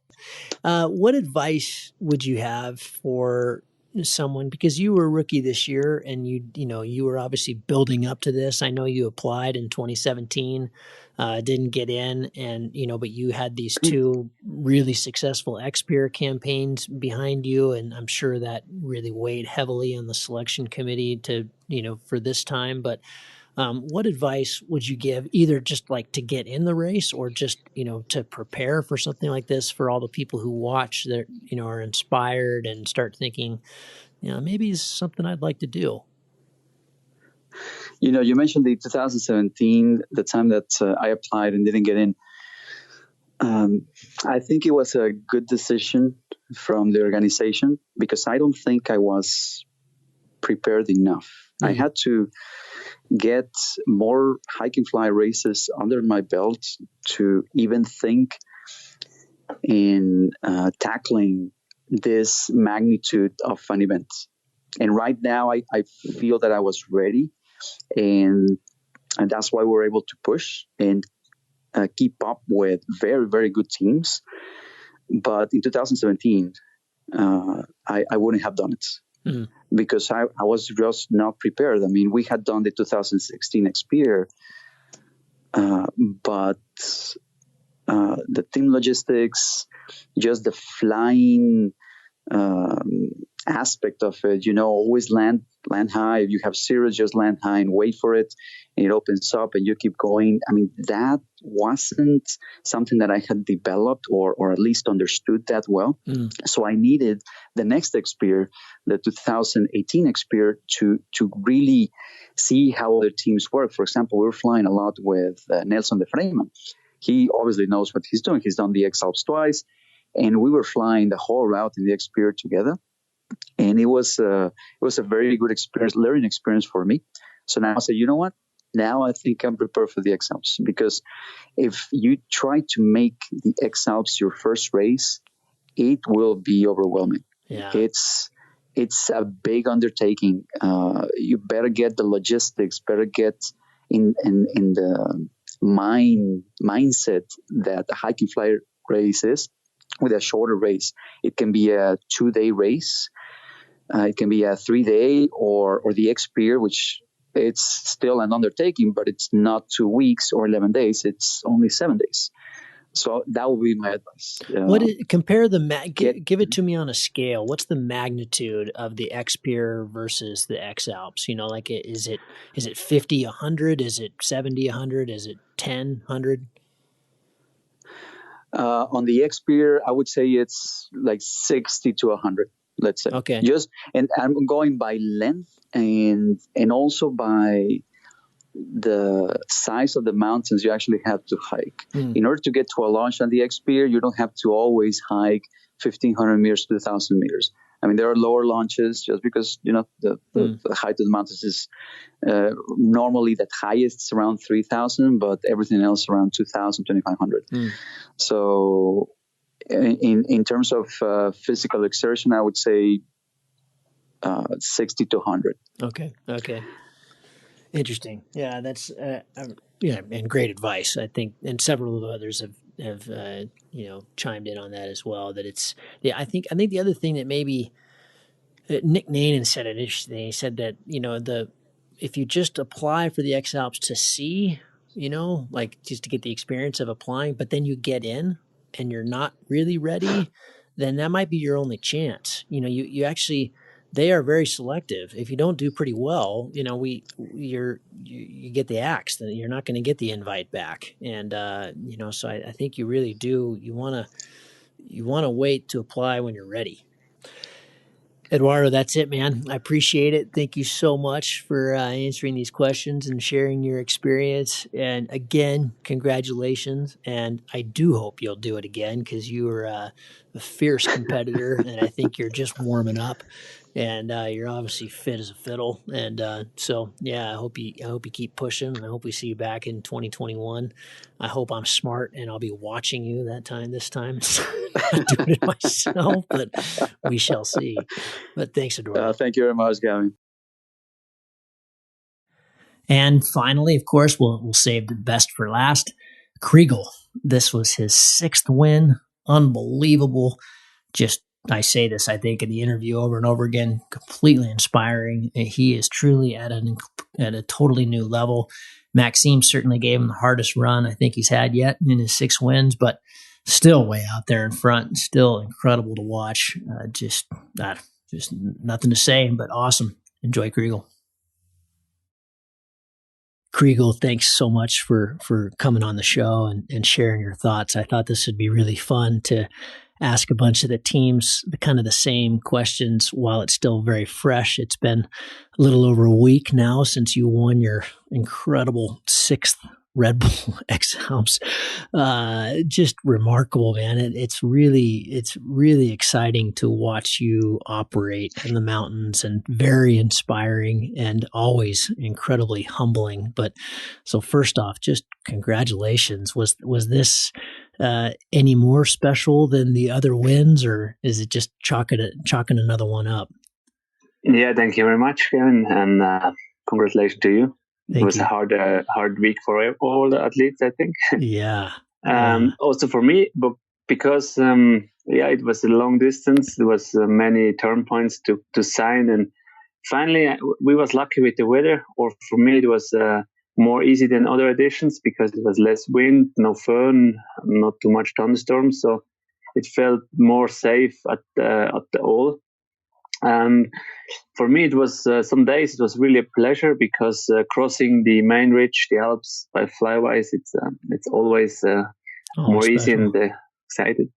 What advice would you have for someone, because you were a rookie this year and you were obviously building up to this. I know you applied in 2017, didn't get in, and but you had these two really successful X-Peer campaigns behind you, and I'm sure that really weighed heavily on the selection committee to for this time. But what advice would you give, either just like to get in the race or just, to prepare for something like this, for all the people who watch that, are inspired and start thinking, maybe it's something I'd like to do? You mentioned the 2017, the time that I applied and didn't get in. I think it was a good decision from the organization, because I don't think I was prepared enough. I had to get more hike and fly races under my belt to even think in tackling this magnitude of an event. And right now I feel that I was ready, and that's why we're able to push and keep up with very, very good teams. But in 2017, I wouldn't have done it. Because I was just not prepared. I mean, we had done the 2016 X-Peer, but the team logistics, just the flying aspect of it, always land high. If you have serious, just land high and wait for it, and it opens up and you keep going. I mean, that wasn't something that I had developed or at least understood that well. So I needed the next X-Peer, the 2018 X-Peer, to really see how other teams work. For example, we were flying a lot with Nelson de Freiman. He obviously knows what he's doing. He's done the X-Alps twice, and we were flying the whole route in the X-Peer together. And it was a very good experience, learning experience for me. So now I say, you know what? Now I think I'm prepared for the X-Alps, because if you try to make the X-Alps your first race, it will be overwhelming. Yeah. It's a big undertaking. You better get the logistics, better get in the mindset that a hike and fly race is, with a shorter race. It can be a 2-day race. It can be a 3-day or the X-Peer, which it's still an undertaking, but it's not 2 weeks or 11 days. It's only 7 days. So that would be my advice. Compare give it to me on a scale. What's the magnitude of the X-Peer versus the X-Alps? Like is it 50, 100? Is it 70, 100? Is it 10, 100? On the X-Peer, I would say it's like 60 to 100. Let's say. Okay. And I'm going by length and also by the size of the mountains you actually have to hike. In order to get to a launch on the X-Peer, you don't have to always hike 1,500 meters to 1,000 meters. I mean, there are lower launches just because, the height of the mountains is normally the highest is around 3,000, but everything else around 2,000, 2,500. So in terms of physical exertion, I would say 60 to 100. Okay. Interesting. Yeah, that's and great advice. I think, and several of others have chimed in on that as well. That it's I think the other thing that maybe Nick Nanan said an interesting thing. He said that if you just apply for the X-Alps to see, like just to get the experience of applying, but then you get in and you're not really ready, then that might be your only chance. You actually, they are very selective. If you don't do pretty well, you get the axe. Then you're not going to get the invite back. And so I think you really do. You want to wait to apply when you're ready. Eduardo, that's it, man. I appreciate it. Thank you so much for answering these questions and sharing your experience. And again, congratulations. And I do hope you'll do it again, because you are a fierce competitor, and I think you're just warming up. And you're obviously fit as a fiddle. And so, yeah, I hope you keep pushing, and I hope we see you back in 2021. I hope I'm smart and I'll be watching you this time. Not doing it myself, but we shall see. But thanks, Eduardo. Thank you very much, Gavin. And finally, of course, we'll save the best for last. Chrigel. This was his 6th win. Unbelievable. Just I say this, I think, in the interview over and over again, completely inspiring. He is truly at a totally new level. Maxime certainly gave him the hardest run I think he's had yet in his 6 wins, but still way out there in front, still incredible to watch. Just nothing to say, but awesome. Enjoy Chrigel. Chrigel, thanks so much for coming on the show and sharing your thoughts. I thought this would be really fun to ask a bunch of the teams kind of the same questions while it's still very fresh. It's been a little over a week now since you won your incredible 6th Red Bull X-Alps. Just remarkable, man. It's really exciting to watch you operate in the mountains, and very inspiring and always incredibly humbling. But so first off, just congratulations. Was this any more special than the other wins, or is it just chalking another one up? Yeah, thank you very much, Kevin, and congratulations to you. It was a hard week for all the athletes, I think. Yeah. Also for me, but because it was a long distance. There was many turn points to sign, and finally we was lucky with the weather. Or for me, it was more easy than other editions because it was less wind, no föhn, not too much thunderstorms, so it felt more safe at all. And for me, it was some days it was really a pleasure because crossing the main ridge, the Alps by Flywise, it's always more special. easy and excited.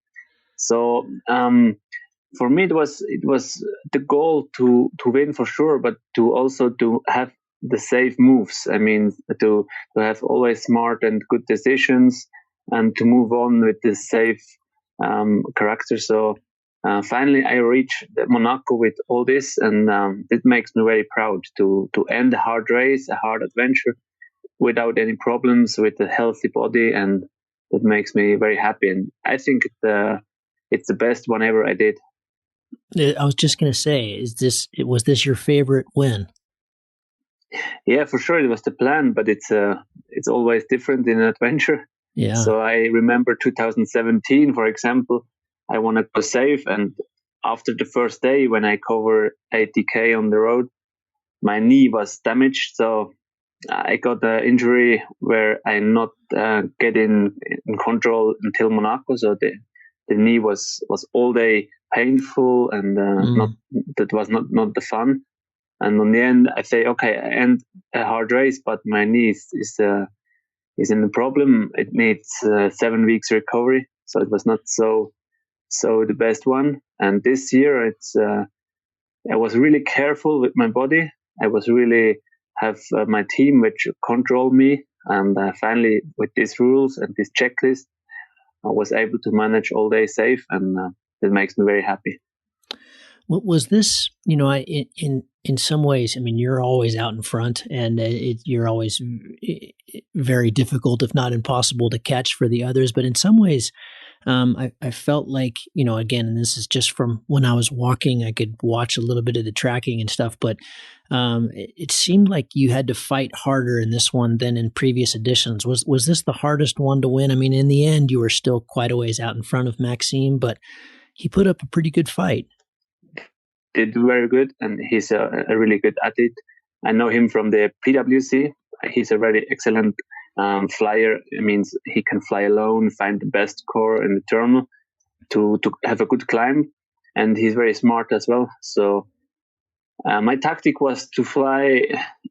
So for me, it was the goal to win for sure, but to also to have the safe moves. I mean, to have always smart and good decisions, and to move on with the safe character. So. Finally, I reached Monaco with all this, and it makes me very proud to end a hard race, a hard adventure, without any problems, with a healthy body, and it makes me very happy. And I think it's the best one ever I did. I was just going to say, was this your favorite win? Yeah, for sure, it was the plan, but it's always different in an adventure. Yeah. So I remember 2017, for example. I want to go safe, and after the first day when I covered 80k on the road, my knee was damaged, so I got an injury where I not get in control until Monaco. So the knee was all day painful, and not the fun. And on the end, I say, okay, I end a hard race, but my knee is in the problem. It needs 7 weeks recovery, so it was not so the best one. And this year I was really careful with my body. I was really have my team which control me, and finally with these rules and this checklist I was able to manage all day safe, and it makes me very happy. What was this, in some ways, I mean, you're always out in front, and you're always very difficult, if not impossible, to catch for the others. But in some ways, I felt like, again, and this is just from when I was walking, I could watch a little bit of the tracking and stuff, but it seemed like you had to fight harder in this one than in previous editions. Was this the hardest one to win? I mean, in the end, you were still quite a ways out in front of Maxime, but he put up a pretty good fight. Did very good, and he's a really good athlete. I know him from the PwC. He's a very excellent flyer. It means he can fly alone, find the best core in the terminal to have a good climb, and he's very smart as well. So my tactic was to fly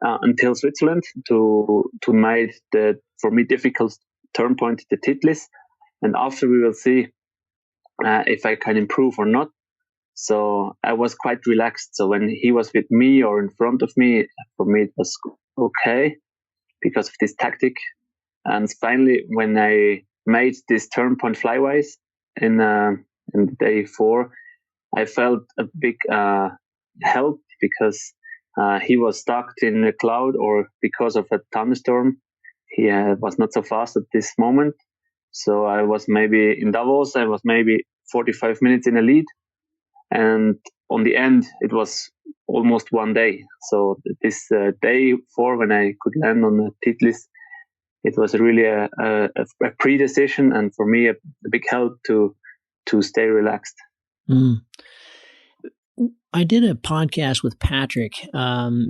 until Switzerland to make the, for me, difficult turn point, the Titlis, and after we will see if I can improve or not. So I was quite relaxed. So when he was with me or in front of me, for me it was okay because of this tactic. And finally, when I made this turn point flywise in day 4, I felt a big help because he was stuck in a cloud, or because of a thunderstorm, he was not so fast at this moment. So I was maybe in Davos, I was maybe 45 minutes in a lead. And on the end, it was almost 1 day. So this day 4, when I could land on the Titlis, it was really a pre-decision, and for me a big help to stay relaxed. Mm. I did a podcast with Patrick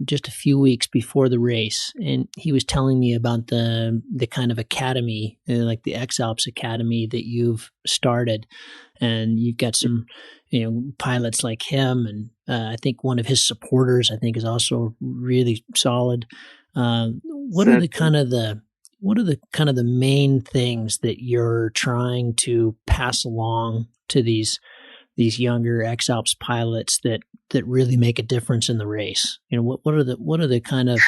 just a few weeks before the race, and he was telling me about the kind of academy, like the X-Alps Academy that you've started, and you've got some, pilots like him, and I think one of his supporters, I think, is also really solid. What are the kind of the main things that you're trying to pass along to these younger X-Alps pilots that really make a difference in the race? What are the kind of,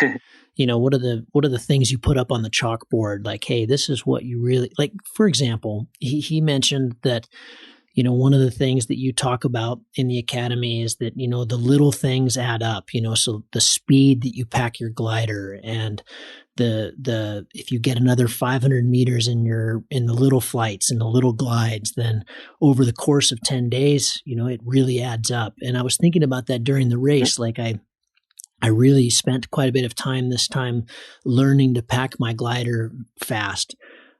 what are the things you put up on the chalkboard? Like, hey, this is what you really like. For example, he mentioned that, one of the things that you talk about in the academy is that, the little things add up, so the speed that you pack your glider, and the if you get another 500 meters in the little flights and the little glides, then over the course of 10 days, it really adds up. And I was thinking about that during the race. Like I really spent quite a bit of time this time learning to pack my glider fast.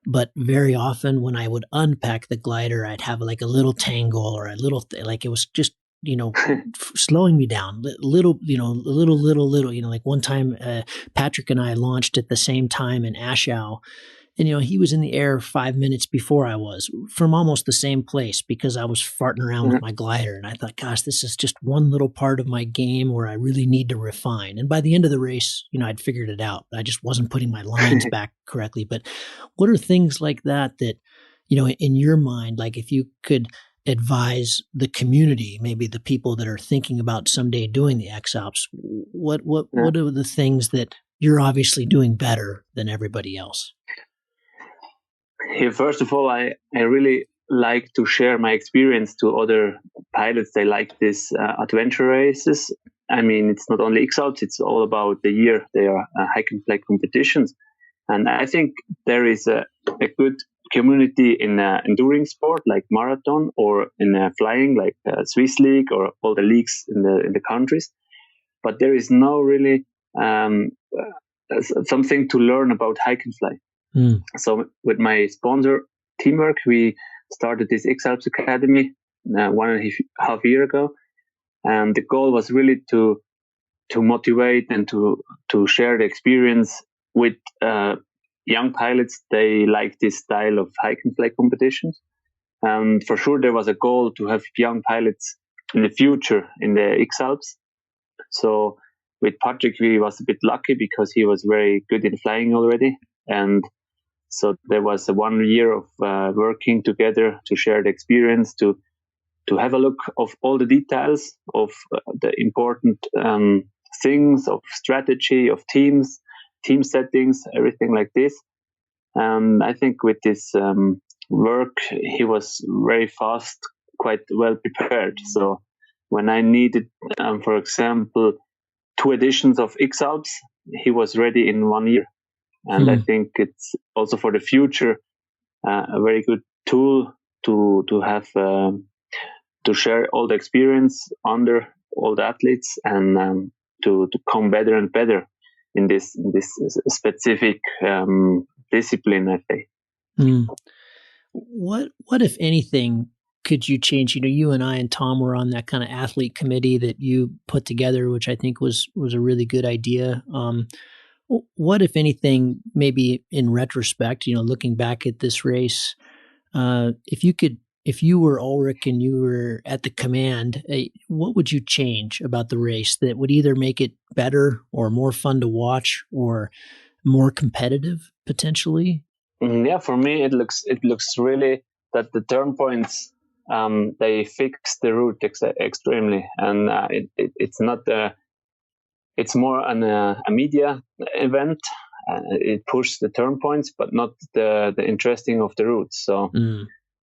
But very often when I would unpack the glider, I'd have like a little tangle or a little, like it was just, slowing me down little, like one time, Patrick and I launched at the same time in Ashau, and, he was in the air 5 minutes before I was, from almost the same place, because I was farting around with my glider. And I thought, gosh, this is just one little part of my game where I really need to refine. And by the end of the race, I'd figured it out. I just wasn't putting my lines back correctly. But what are things like that, in your mind, like if you could advise the community, maybe the people that are thinking about someday doing the X-Alps, what are the things that you're obviously doing better than everybody else? Here, first of all, I really like to share my experience to other pilots. They like this adventure races. I mean, it's not only X-Alps, it's all about the year. They are hike and fly competitions. And I think there is a good community in enduring sport like marathon, or in flying like Swiss League, or all the leagues in the countries. But there is no really something to learn about hike and fly. So with my sponsor Teamwork, we started this X-Alps Academy 1.5 years ago, and the goal was really to motivate and to share the experience with young pilots. They like this style of hike and fly competitions, and for sure there was a goal to have young pilots in the future in the X-Alps. So with Patrick, we was a bit lucky because he was very good in flying already, and so there was 1 year of working together to share the experience, to have a look of all the details of the important things, of strategy, of teams, team settings, everything like this. And I think with this work, he was very fast, quite well prepared. So when I needed, for example, 2 editions of X-Alps, he was ready in 1 year. And I think it's also for the future a very good tool to have to share all the experience under all the athletes, and to come better and better in this specific discipline, I think. What if anything could you change? You and I and Tom were on that kind of athlete committee that you put together, which I think was a really good idea. What, if anything, maybe in retrospect, looking back at this race, if you were Ulrich and you were at the command, what would you change about the race that would either make it better or more fun to watch or more competitive potentially? Yeah, for me, it looks really that the turn points, they fix the route extremely, and it's not it's more a media event. It pushes the turn points, but not the interesting of the route. So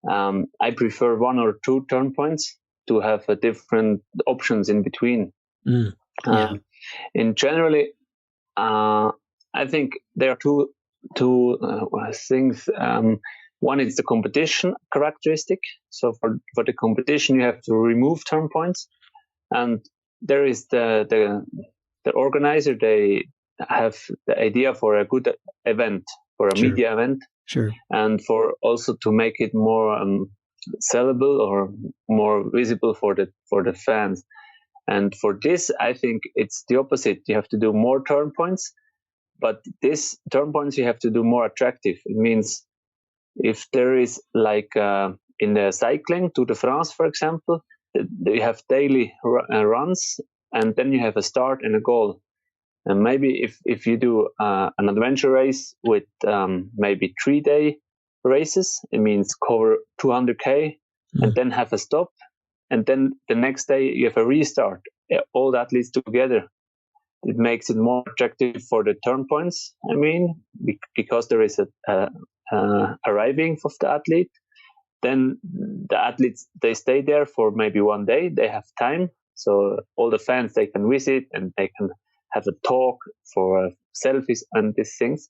I prefer 1 or 2 turn points to have different options in between. In generally, I think there are two things. One is the competition characteristic. So for the competition, you have to remove turn points, and there is the organizer. They have the idea for a good event, for a media event, sure, and for also to make it more sellable or more visible for the fans. And for this, I think it's the opposite. You have to do more turn points, but this turn points you have to do more attractive. It means if there is like in the cycling, Tour de France, for example, you have daily runs, and then you have a start and a goal. And maybe if you do an adventure race with maybe 3-day races, it means cover 200k and then have a stop, and then the next day you have a restart. All the athletes together. It makes it more attractive for the turn points. I mean, because there is a arriving of the athlete. Then the athletes, they stay there for maybe 1 day. They have time, so all the fans, they can visit and they can have a talk for selfies and these things.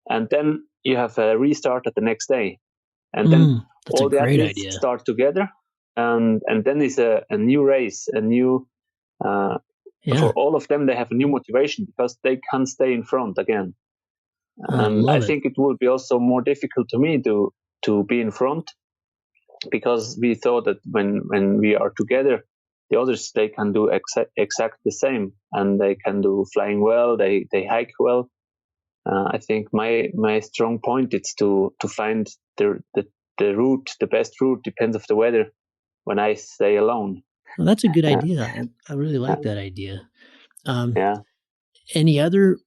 And then you have a restart at the next day, and then all the athletes start together, and then is a new race, a new for all of them. They have a new motivation because they can stay in front again. And I think it will be also more difficult to me to be in front, because we thought that when we are together, the others, they can do exact the same, and they can do flying well, they hike well. I think my strong point is to find the route, the best route, depends of the weather, when I stay alone. Well, that's a good idea. I really like that idea. Yeah. Any other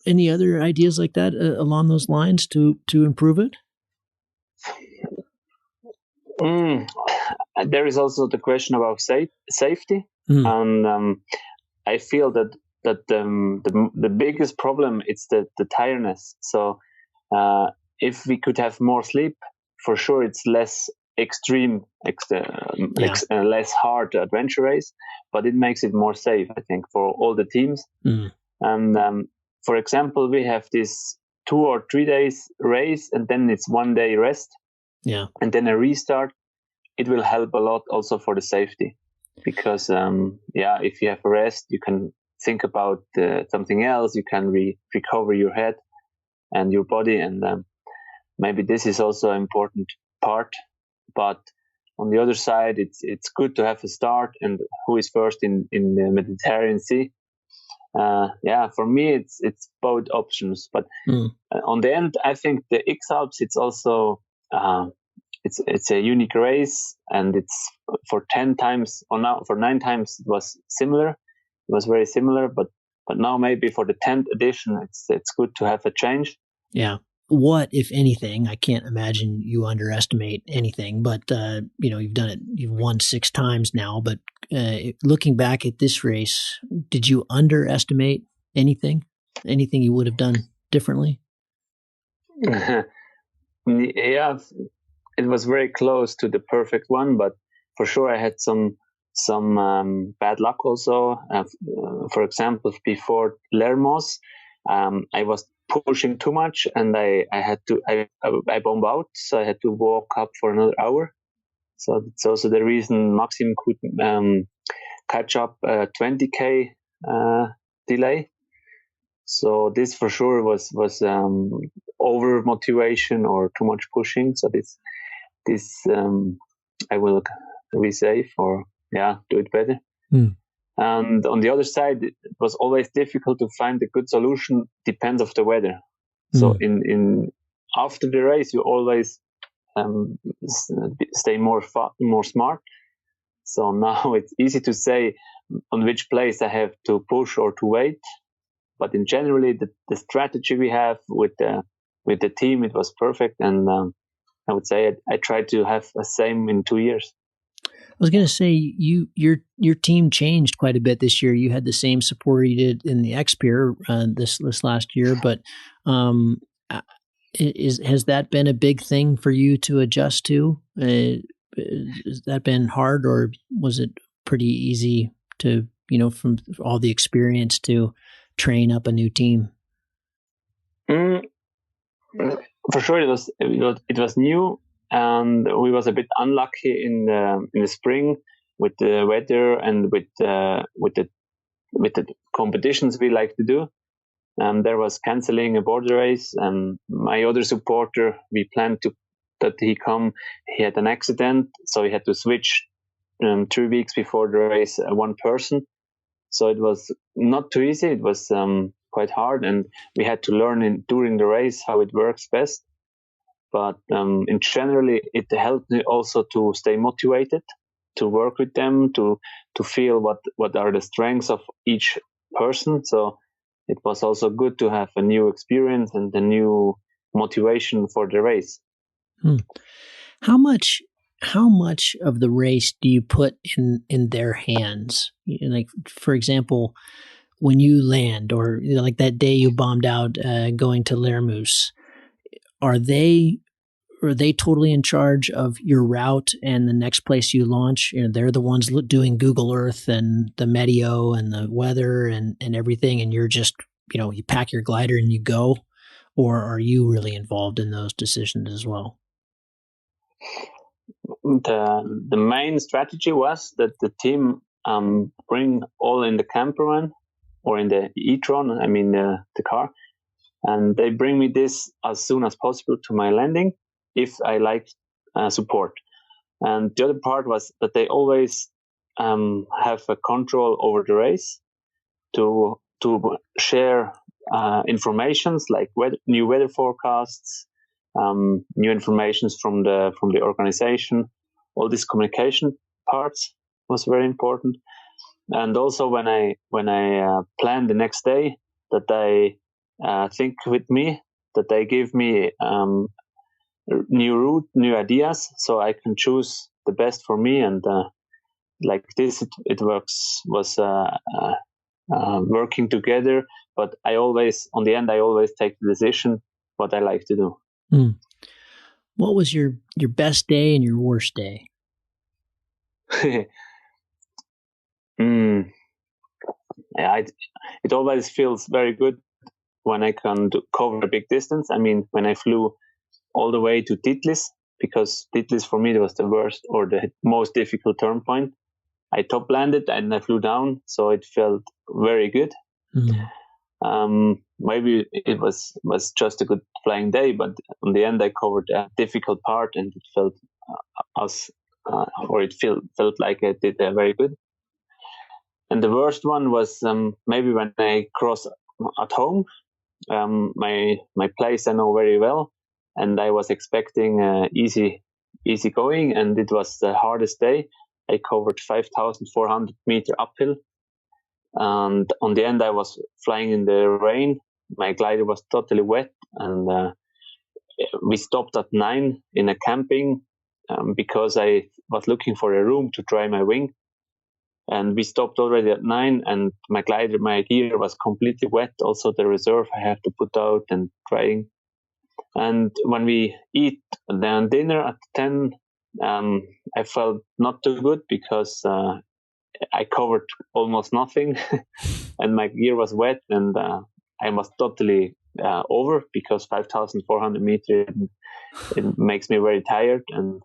ideas like that along those lines to improve it? There is also the question about safety, and I feel that the biggest problem is the tiredness. So if we could have more sleep, for sure it's less extreme, less hard adventure race, but it makes it more safe, I think, for all the teams. And for example, we have this 2 or 3 days race, and then it's 1 day rest, and then a restart. It will help a lot also for the safety, because if you have a rest, you can think about something else. You can recover your head and your body, and maybe this is also an important part. But on the other side, it's good to have a start, and who is first in the Mediterranean Sea. For me, it's both options. But on the end, I think the X-Alps, it's also it's a unique race, and it's for 10 times, or now for 9 times it was similar. It was very similar, but now maybe for the 10th edition, it's good to have a change. Yeah. What, if anything, I can't imagine you underestimate anything, but you've done it, you've won 6 times now, but looking back at this race, did you underestimate anything you would have done differently? Yeah, it was very close to the perfect one, but for sure I had some bad luck also. For example, before Lermoos, I was pushing too much, and I bombed out, so I had to walk up for another hour. So that's also the reason Maxim could catch up 20k delay. So this for sure was over motivation or too much pushing. So this I will be safe or do it better. And on the other side, it was always difficult to find a good solution. Depends of the weather. So in after the race, you always stay more smart. So now it's easy to say on which place I have to push or to wait. But in generally, the strategy we have with the team, it was perfect. And I would say I tried to have the same in 2 years. I was going to say your team changed quite a bit this year. You had the same support you did in the X-Pier this last year, but has that been a big thing for you to adjust to? Has that been hard, or was it pretty easy to, from all the experience, to train up a new team? For sure, it was new. And we was a bit unlucky in the spring with the weather and with the competitions we like to do. There was canceling a border race, and my other supporter, we planned to that he had an accident, so he had to switch 3 weeks before the race one person. So it was not too easy. It was quite hard, and we had to learn during the race how it works best. But in generally, it helped me also to stay motivated, to work with them, to feel what are the strengths of each person. So it was also good to have a new experience and a new motivation for the race. How much of the race do you put in their hands? Like, for example, when you land, or like that day you bombed out going to Lermoos, are they totally in charge of your route and the next place you launch? They're the ones doing Google Earth and the meteo and the weather and everything, and you're just, you pack your glider and you go? Or are you really involved in those decisions as well? The main strategy was that the team bring all in the camper van or in the e-tron, I mean the car, and they bring me this as soon as possible to my landing if I like support. And the other part was that they always have a control over the race to share informations like new weather forecasts, new informations from the organization. All these communication parts was very important. And also when I plan the next day, that they think with me, that they give me new route, new ideas, so I can choose the best for me. And like this, it was working together. But on the end, I always take the decision what I like to do. What was your best day and your worst day? Yeah, it always feels very good when I can cover a big distance. I mean, when I flew all the way to Titlis, because Titlis for me was the worst or the most difficult turn point. I top landed and I flew down, so it felt very good. Maybe it was just a good flying day, but in the end I covered a difficult part, and it felt felt like I did very good. And the worst one was maybe when I crossed at home, my place I know very well, and I was expecting easy going, and it was the hardest day. I covered 5,400 meter uphill, and on the end I was flying in the rain. My glider was totally wet, and we stopped at 9 in a camping because I was looking for a room to dry my wing. And we stopped already at 9, and my gear was completely wet. Also the reserve I have to put out and drying. And when we eat then dinner at 10, I felt not too good because I covered almost nothing and my gear was wet, and I was totally over because 5,400 meters, it makes me very tired. And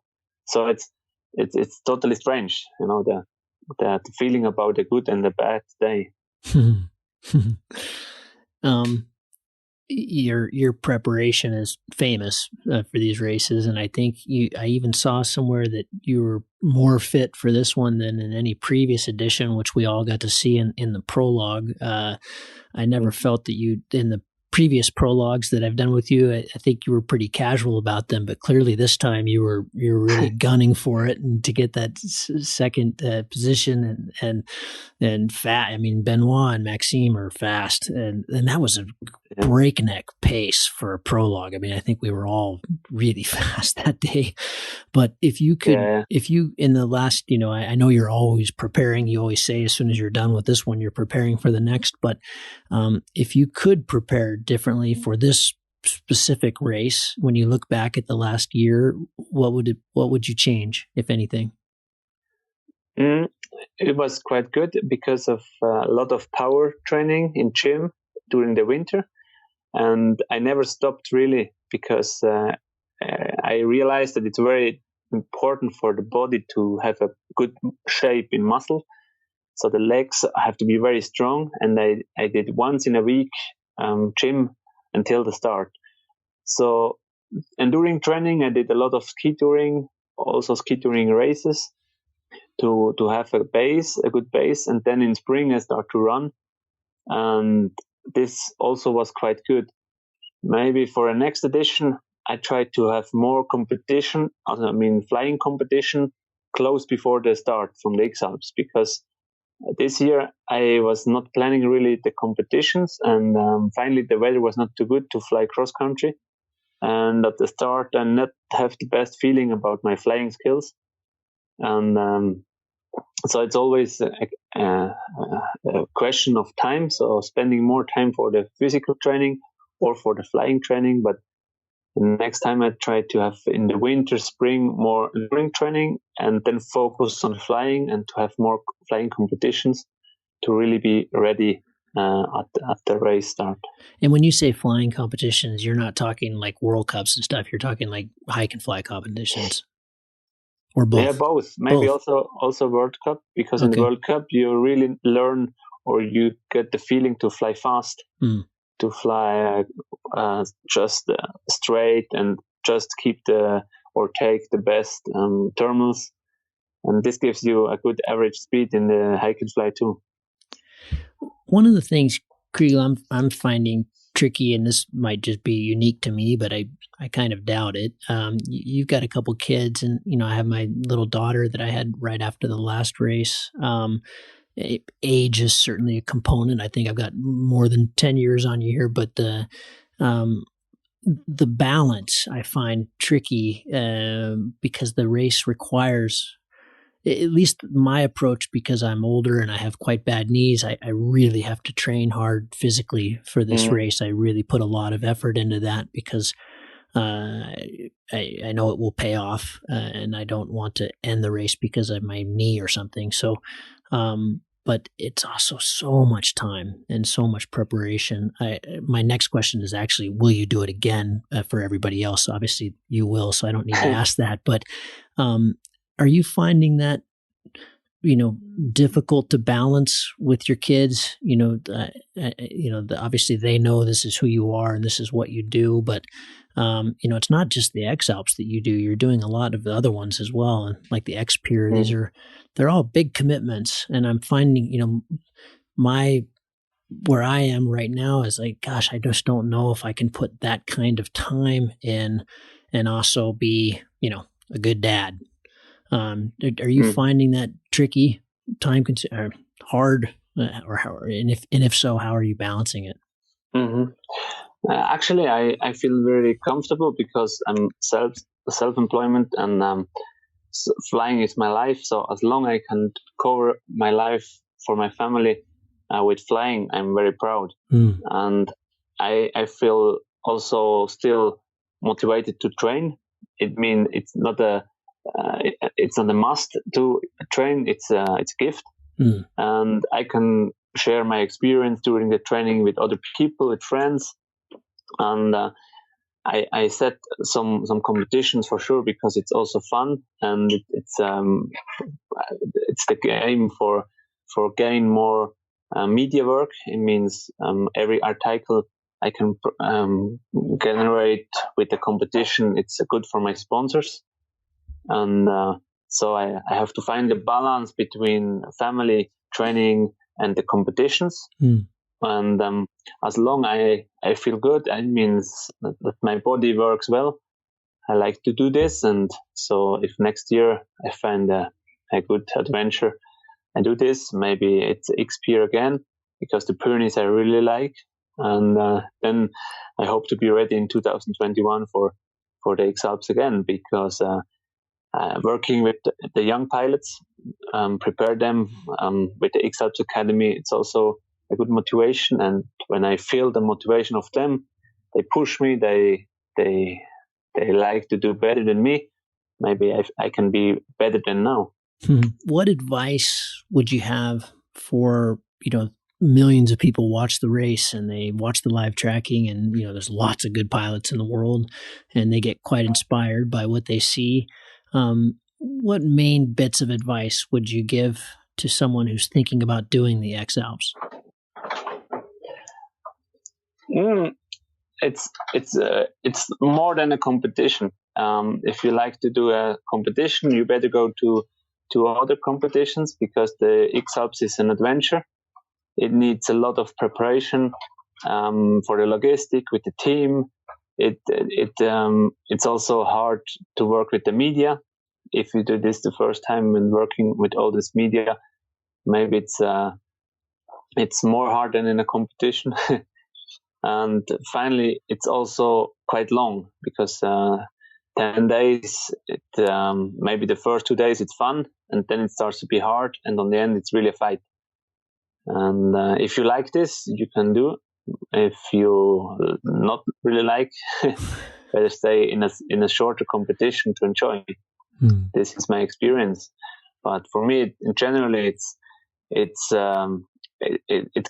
so it's totally strange, the feeling about the good and the bad day. Your preparation is famous for these races, and I think I even saw somewhere that you were more fit for this one than in any previous edition, which we all got to see in the prologue. I never felt that you, in the previous prologues that I've done with you, I think you were pretty casual about them, but clearly this time you were really gunning for it and to get that second position and fat. I mean, Benoit and Maxime are fast, and that was a breakneck pace for a prologue. I mean, I think we were all really fast that day. But if you could, if you in the last, I know you're always preparing. You always say as soon as you're done with this one, you're preparing for the next. But if you could prepare differently for this specific race, when you look back at the last year, what would you change, if anything? It was quite good because of a lot of power training in gym during the winter, and I never stopped really because I realized that it's very important for the body to have a good shape in muscle. So the legs have to be very strong, and I did once in a week gym until the start. So and during training, I did a lot of ski touring, also ski touring races to have a good base. And then in spring, I start to run. And this also was quite good. Maybe for a next edition, I tried to have more competition, flying competition close before the start from the X-Alps, because this year I was not planning really the competitions, and finally the weather was not too good to fly cross country. And at the start, I not have the best feeling about my flying skills. And so it's always a question of time. So spending more time for the physical training or for the flying training. But next time I try to have in the winter, spring, more enduring training, and then focus on flying and to have more flying competitions to really be ready at the race start. And when you say flying competitions, you're not talking like World Cups and stuff. You're talking like hike and fly competitions, or both. Yeah, both. Maybe both. also World Cup, because in the World Cup you really learn, or you get the feeling to fly fast, to fly just straight and just keep take the best thermals, and this gives you a good average speed in the hike and fly too. One of the things, Chrigel, I'm finding tricky, and this might just be unique to me, but I kind of doubt it. You've got a couple kids, and I have my little daughter that I had right after the last race. Age is certainly a component. I think I've got more than 10 years on you here, but the balance I find tricky because the race requires, at least my approach, because I'm older and I have quite bad knees, I really have to train hard physically for this race. I really put a lot of effort into that because I know it will pay off, and I don't want to end the race because of my knee or something. So, but it's also so much time and so much preparation. My next question is actually, will you do it again for everybody else? Obviously you will, so I don't need to ask that. But are you finding that, difficult to balance with your kids? Obviously they know this is who you are and this is what you do, but it's not just the X-Alps that you do. You're doing a lot of the other ones as well, and like the X-Pier. They're all big commitments, and I'm finding, where I am right now is like, gosh, I just don't know if I can put that kind of time in and also be, a good dad. Are you finding that tricky, or hard, and if so, how are you balancing it? Actually, I feel very comfortable because I'm self-employment, and flying is my life. So as long as I can cover my life for my family with flying, I'm very proud. And I feel also still motivated to train. It means it's not a must to train. It's a gift, and I can share my experience during the training with other people, with friends, and I set some competitions for sure because it's also fun, and it's the game for gain more media work. It means every article I can generate with the competition, it's good for my sponsors. And so I have to find the balance between family, training, and the competitions. And as long as I feel good, it means that my body works well. I like to do this. And so if next year I find a good adventure, I do this. Maybe it's X-Pier again, because the Pyrenees I really like. And then I hope to be ready in 2021 for the X-Alps again, because working with the young pilots, prepare them with the X-Alps Academy, it's also a good motivation. And when I feel the motivation of them, they push me, they like to do better than me. Maybe I can be better than now. What advice would you have for, millions of people watch the race and they watch the live tracking, and, there's lots of good pilots in the world and they get quite inspired by what they see. What main bits of advice would you give to someone who's thinking about doing the X-Alps? it's more than a competition. If you like to do a competition, you better go to other competitions, because the X-Alps is an adventure. It needs a lot of preparation for the logistic with the team. It's also hard to work with the media. If you do this the first time and working with all this media, maybe it's more hard than in a competition. And finally, it's also quite long, because 10 days, maybe the first 2 days it's fun, and then it starts to be hard, and on the end it's really a fight. And if you like this, you can do. If you not really like, better stay in a shorter competition to enjoy. This is my experience. But for me, generally, it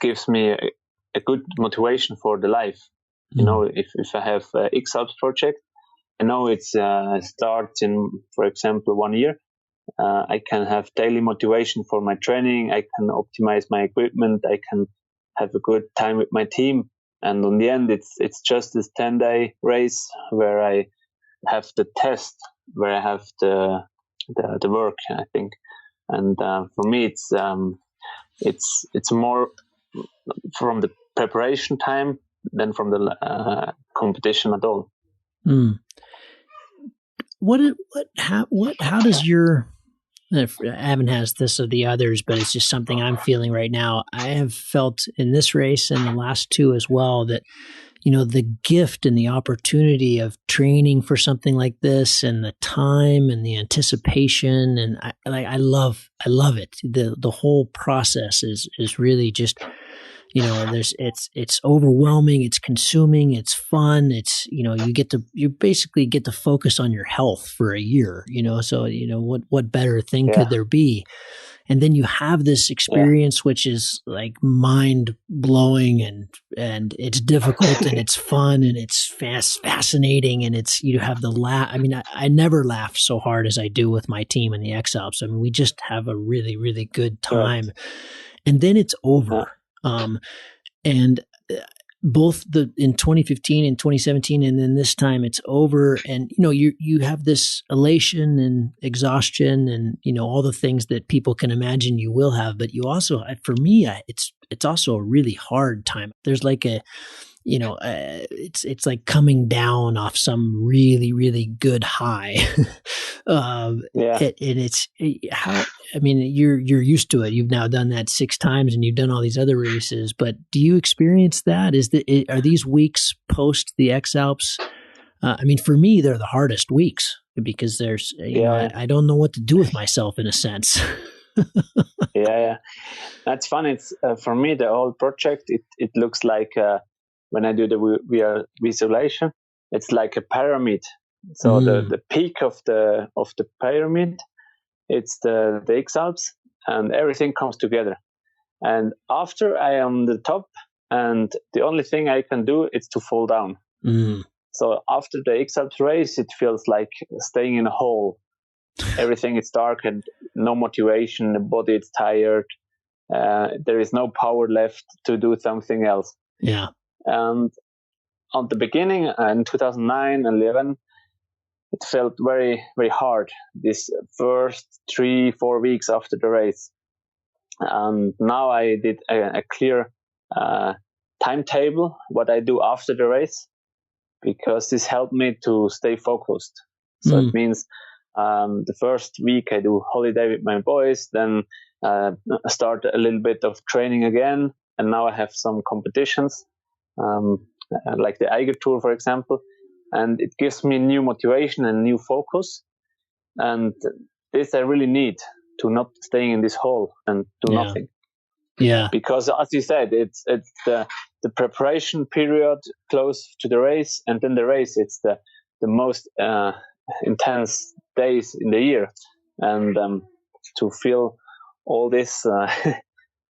gives me a good motivation for the life. You know, if I have a X-Alps project, I know it starts in, for example, 1 year. I can have daily motivation for my training. I can optimize my equipment. I can have a good time with my team. And on the end, it's just this 10-day race where I have the test, where I have the work, I think. And for me, it's more from the preparation time than from the competition at all. How does your, I haven't had this of the others, but it's just something I'm feeling right now. I have felt in this race and the last two as well that, you know, the gift and the opportunity of training for something like this, and the time and the anticipation, and I love it. The whole process is really just, you know, it's overwhelming, it's consuming, it's fun, it's, you know, you basically get to focus on your health for a year, you know, so, you know, what better thing could there be? And then you have this experience, which is like mind blowing, and it's difficult and it's fun and it's fascinating, and it's, you have the laugh. I mean, I never laugh so hard as I do with my team in the X-Alps. I mean, we just have a really, really good time, and then it's over. And both in 2015 and 2017, and then this time it's over, and, you know, you have this elation and exhaustion and, you know, all the things that people can imagine you will have, but you also, for me, it's also a really hard time. There's like a, you know, it's like coming down off some really, really good high. And it's how, I mean, you're used to it. You've now done that 6 times, and you've done all these other races, but do you experience that? Are these weeks post the X-Alps? I mean, for me, they're the hardest weeks, because there's, you know, I don't know what to do with myself in a sense. Yeah. That's fun. It's for me, the whole project, it looks like, when I do the visualization, it's like a pyramid. So the peak of the pyramid, it's the X-Alps, and everything comes together. And after I am the top, and the only thing I can do is to fall down. So after the X-Alps race, it feels like staying in a hole. Everything is dark and no motivation. The body is tired. There is no power left to do something else. Yeah. And at the beginning, in 2009 and 11, it felt very, very hard, this first 3-4 weeks after the race. And now I did a clear timetable, what I do after the race, because this helped me to stay focused. So it means the first week I do holiday with my boys, then start a little bit of training again, and now I have some competitions. Like the Eiger Tour, for example, and it gives me new motivation and new focus. And this I really need, to not staying in this hole and do nothing. Yeah. Because as you said, it's the preparation period close to the race, and then the race, it's the most intense days in the year. And to feel all this,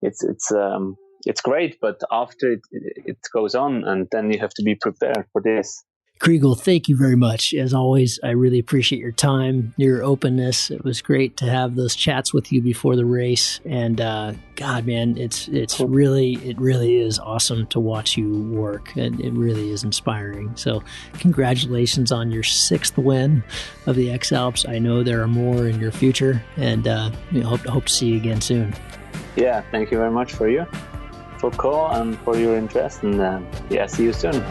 it's great, but after it goes on, and then you have to be prepared for this. Chrigel, thank you very much. As always, I really appreciate your time, your openness. It was great to have those chats with you before the race. And God, man, it really is awesome to watch you work, and it really is inspiring. So, congratulations on your 6th win of the X-Alps. I know there are more in your future, and hope to see you again soon. Yeah, thank you very much for call and for your interest, and see you soon.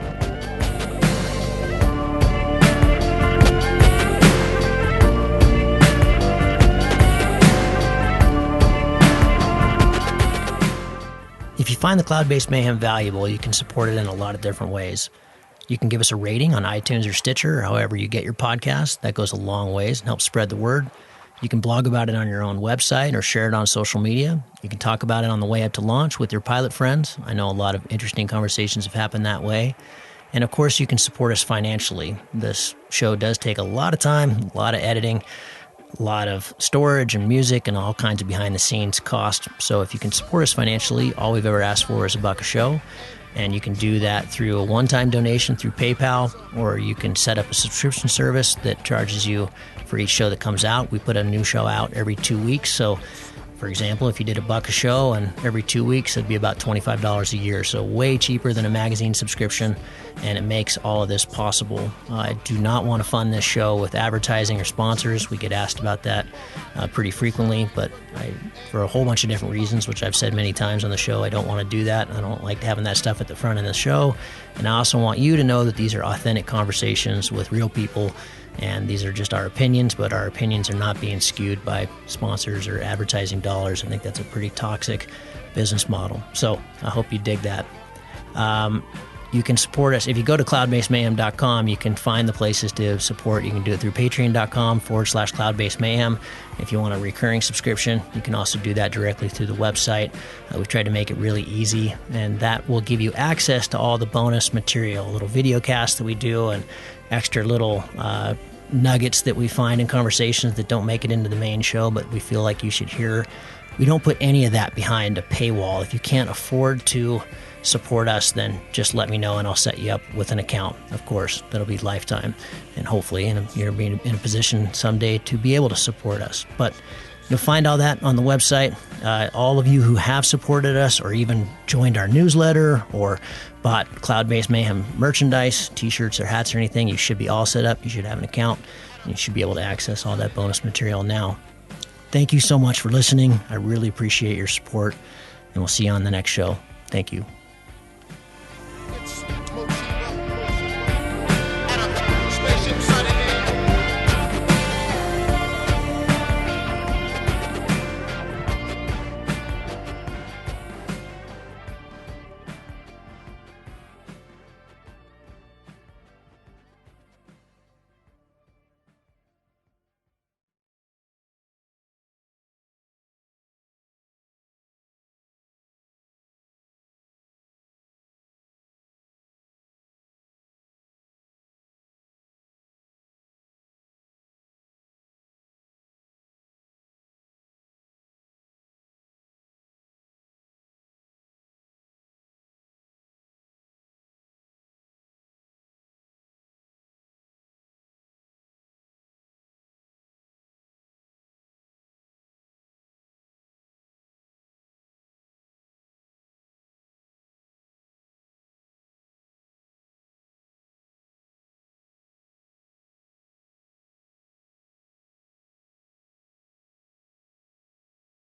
If you find the Cloudbase Mayhem valuable, you can support it in a lot of different ways. You can give us a rating on iTunes or Stitcher, or however you get your podcast. That goes a long ways and helps spread the word. You can blog about it on your own website or share it on social media. You can talk about it on the way up to launch with your pilot friends. I know a lot of interesting conversations have happened that way. And of course, you can support us financially. This show does take a lot of time, a lot of editing, a lot of storage and music and all kinds of behind-the-scenes cost. So if you can support us financially, all we've ever asked for is $1 a show. And you can do that through a one-time donation through PayPal, or you can set up a subscription service that charges you for each show that comes out. We put a new show out every 2 weeks. So, for example, if you did $1 a show and every 2 weeks, it'd be about $25 a year. So way cheaper than a magazine subscription, and it makes all of this possible. I do not want to fund this show with advertising or sponsors. We get asked about that pretty frequently, but for a whole bunch of different reasons, which I've said many times on the show, I don't want to do that. I don't like having that stuff at the front of the show. And I also want you to know that these are authentic conversations with real people, and these are just our opinions, but our opinions are not being skewed by sponsors or advertising dollars. I think that's a pretty toxic business model. So I hope you dig that. You can support us. If you go to cloudbasemayhem.com, you can find the places to support. You can do it through patreon.com/cloudbasemayhem. If you want a recurring subscription, you can also do that directly through the website. We've tried to make it really easy, and that will give you access to all the bonus material, little video casts that we do, and extra little nuggets that we find in conversations that don't make it into the main show, but we feel like you should hear. We don't put any of that behind a paywall. If you can't afford to support us, then just let me know and I'll set you up with an account. Of course, that'll be lifetime, and hopefully you'll be in a position someday to be able to support us. But you'll find all that on the website. All of you who have supported us or even joined our newsletter or bought Cloudbase Mayhem merchandise, t-shirts or hats or anything, you should be all set up. You should have an account, and you should be able to access all that bonus material now. Thank you so much for listening. I really appreciate your support, and we'll see you on the next show. Thank you.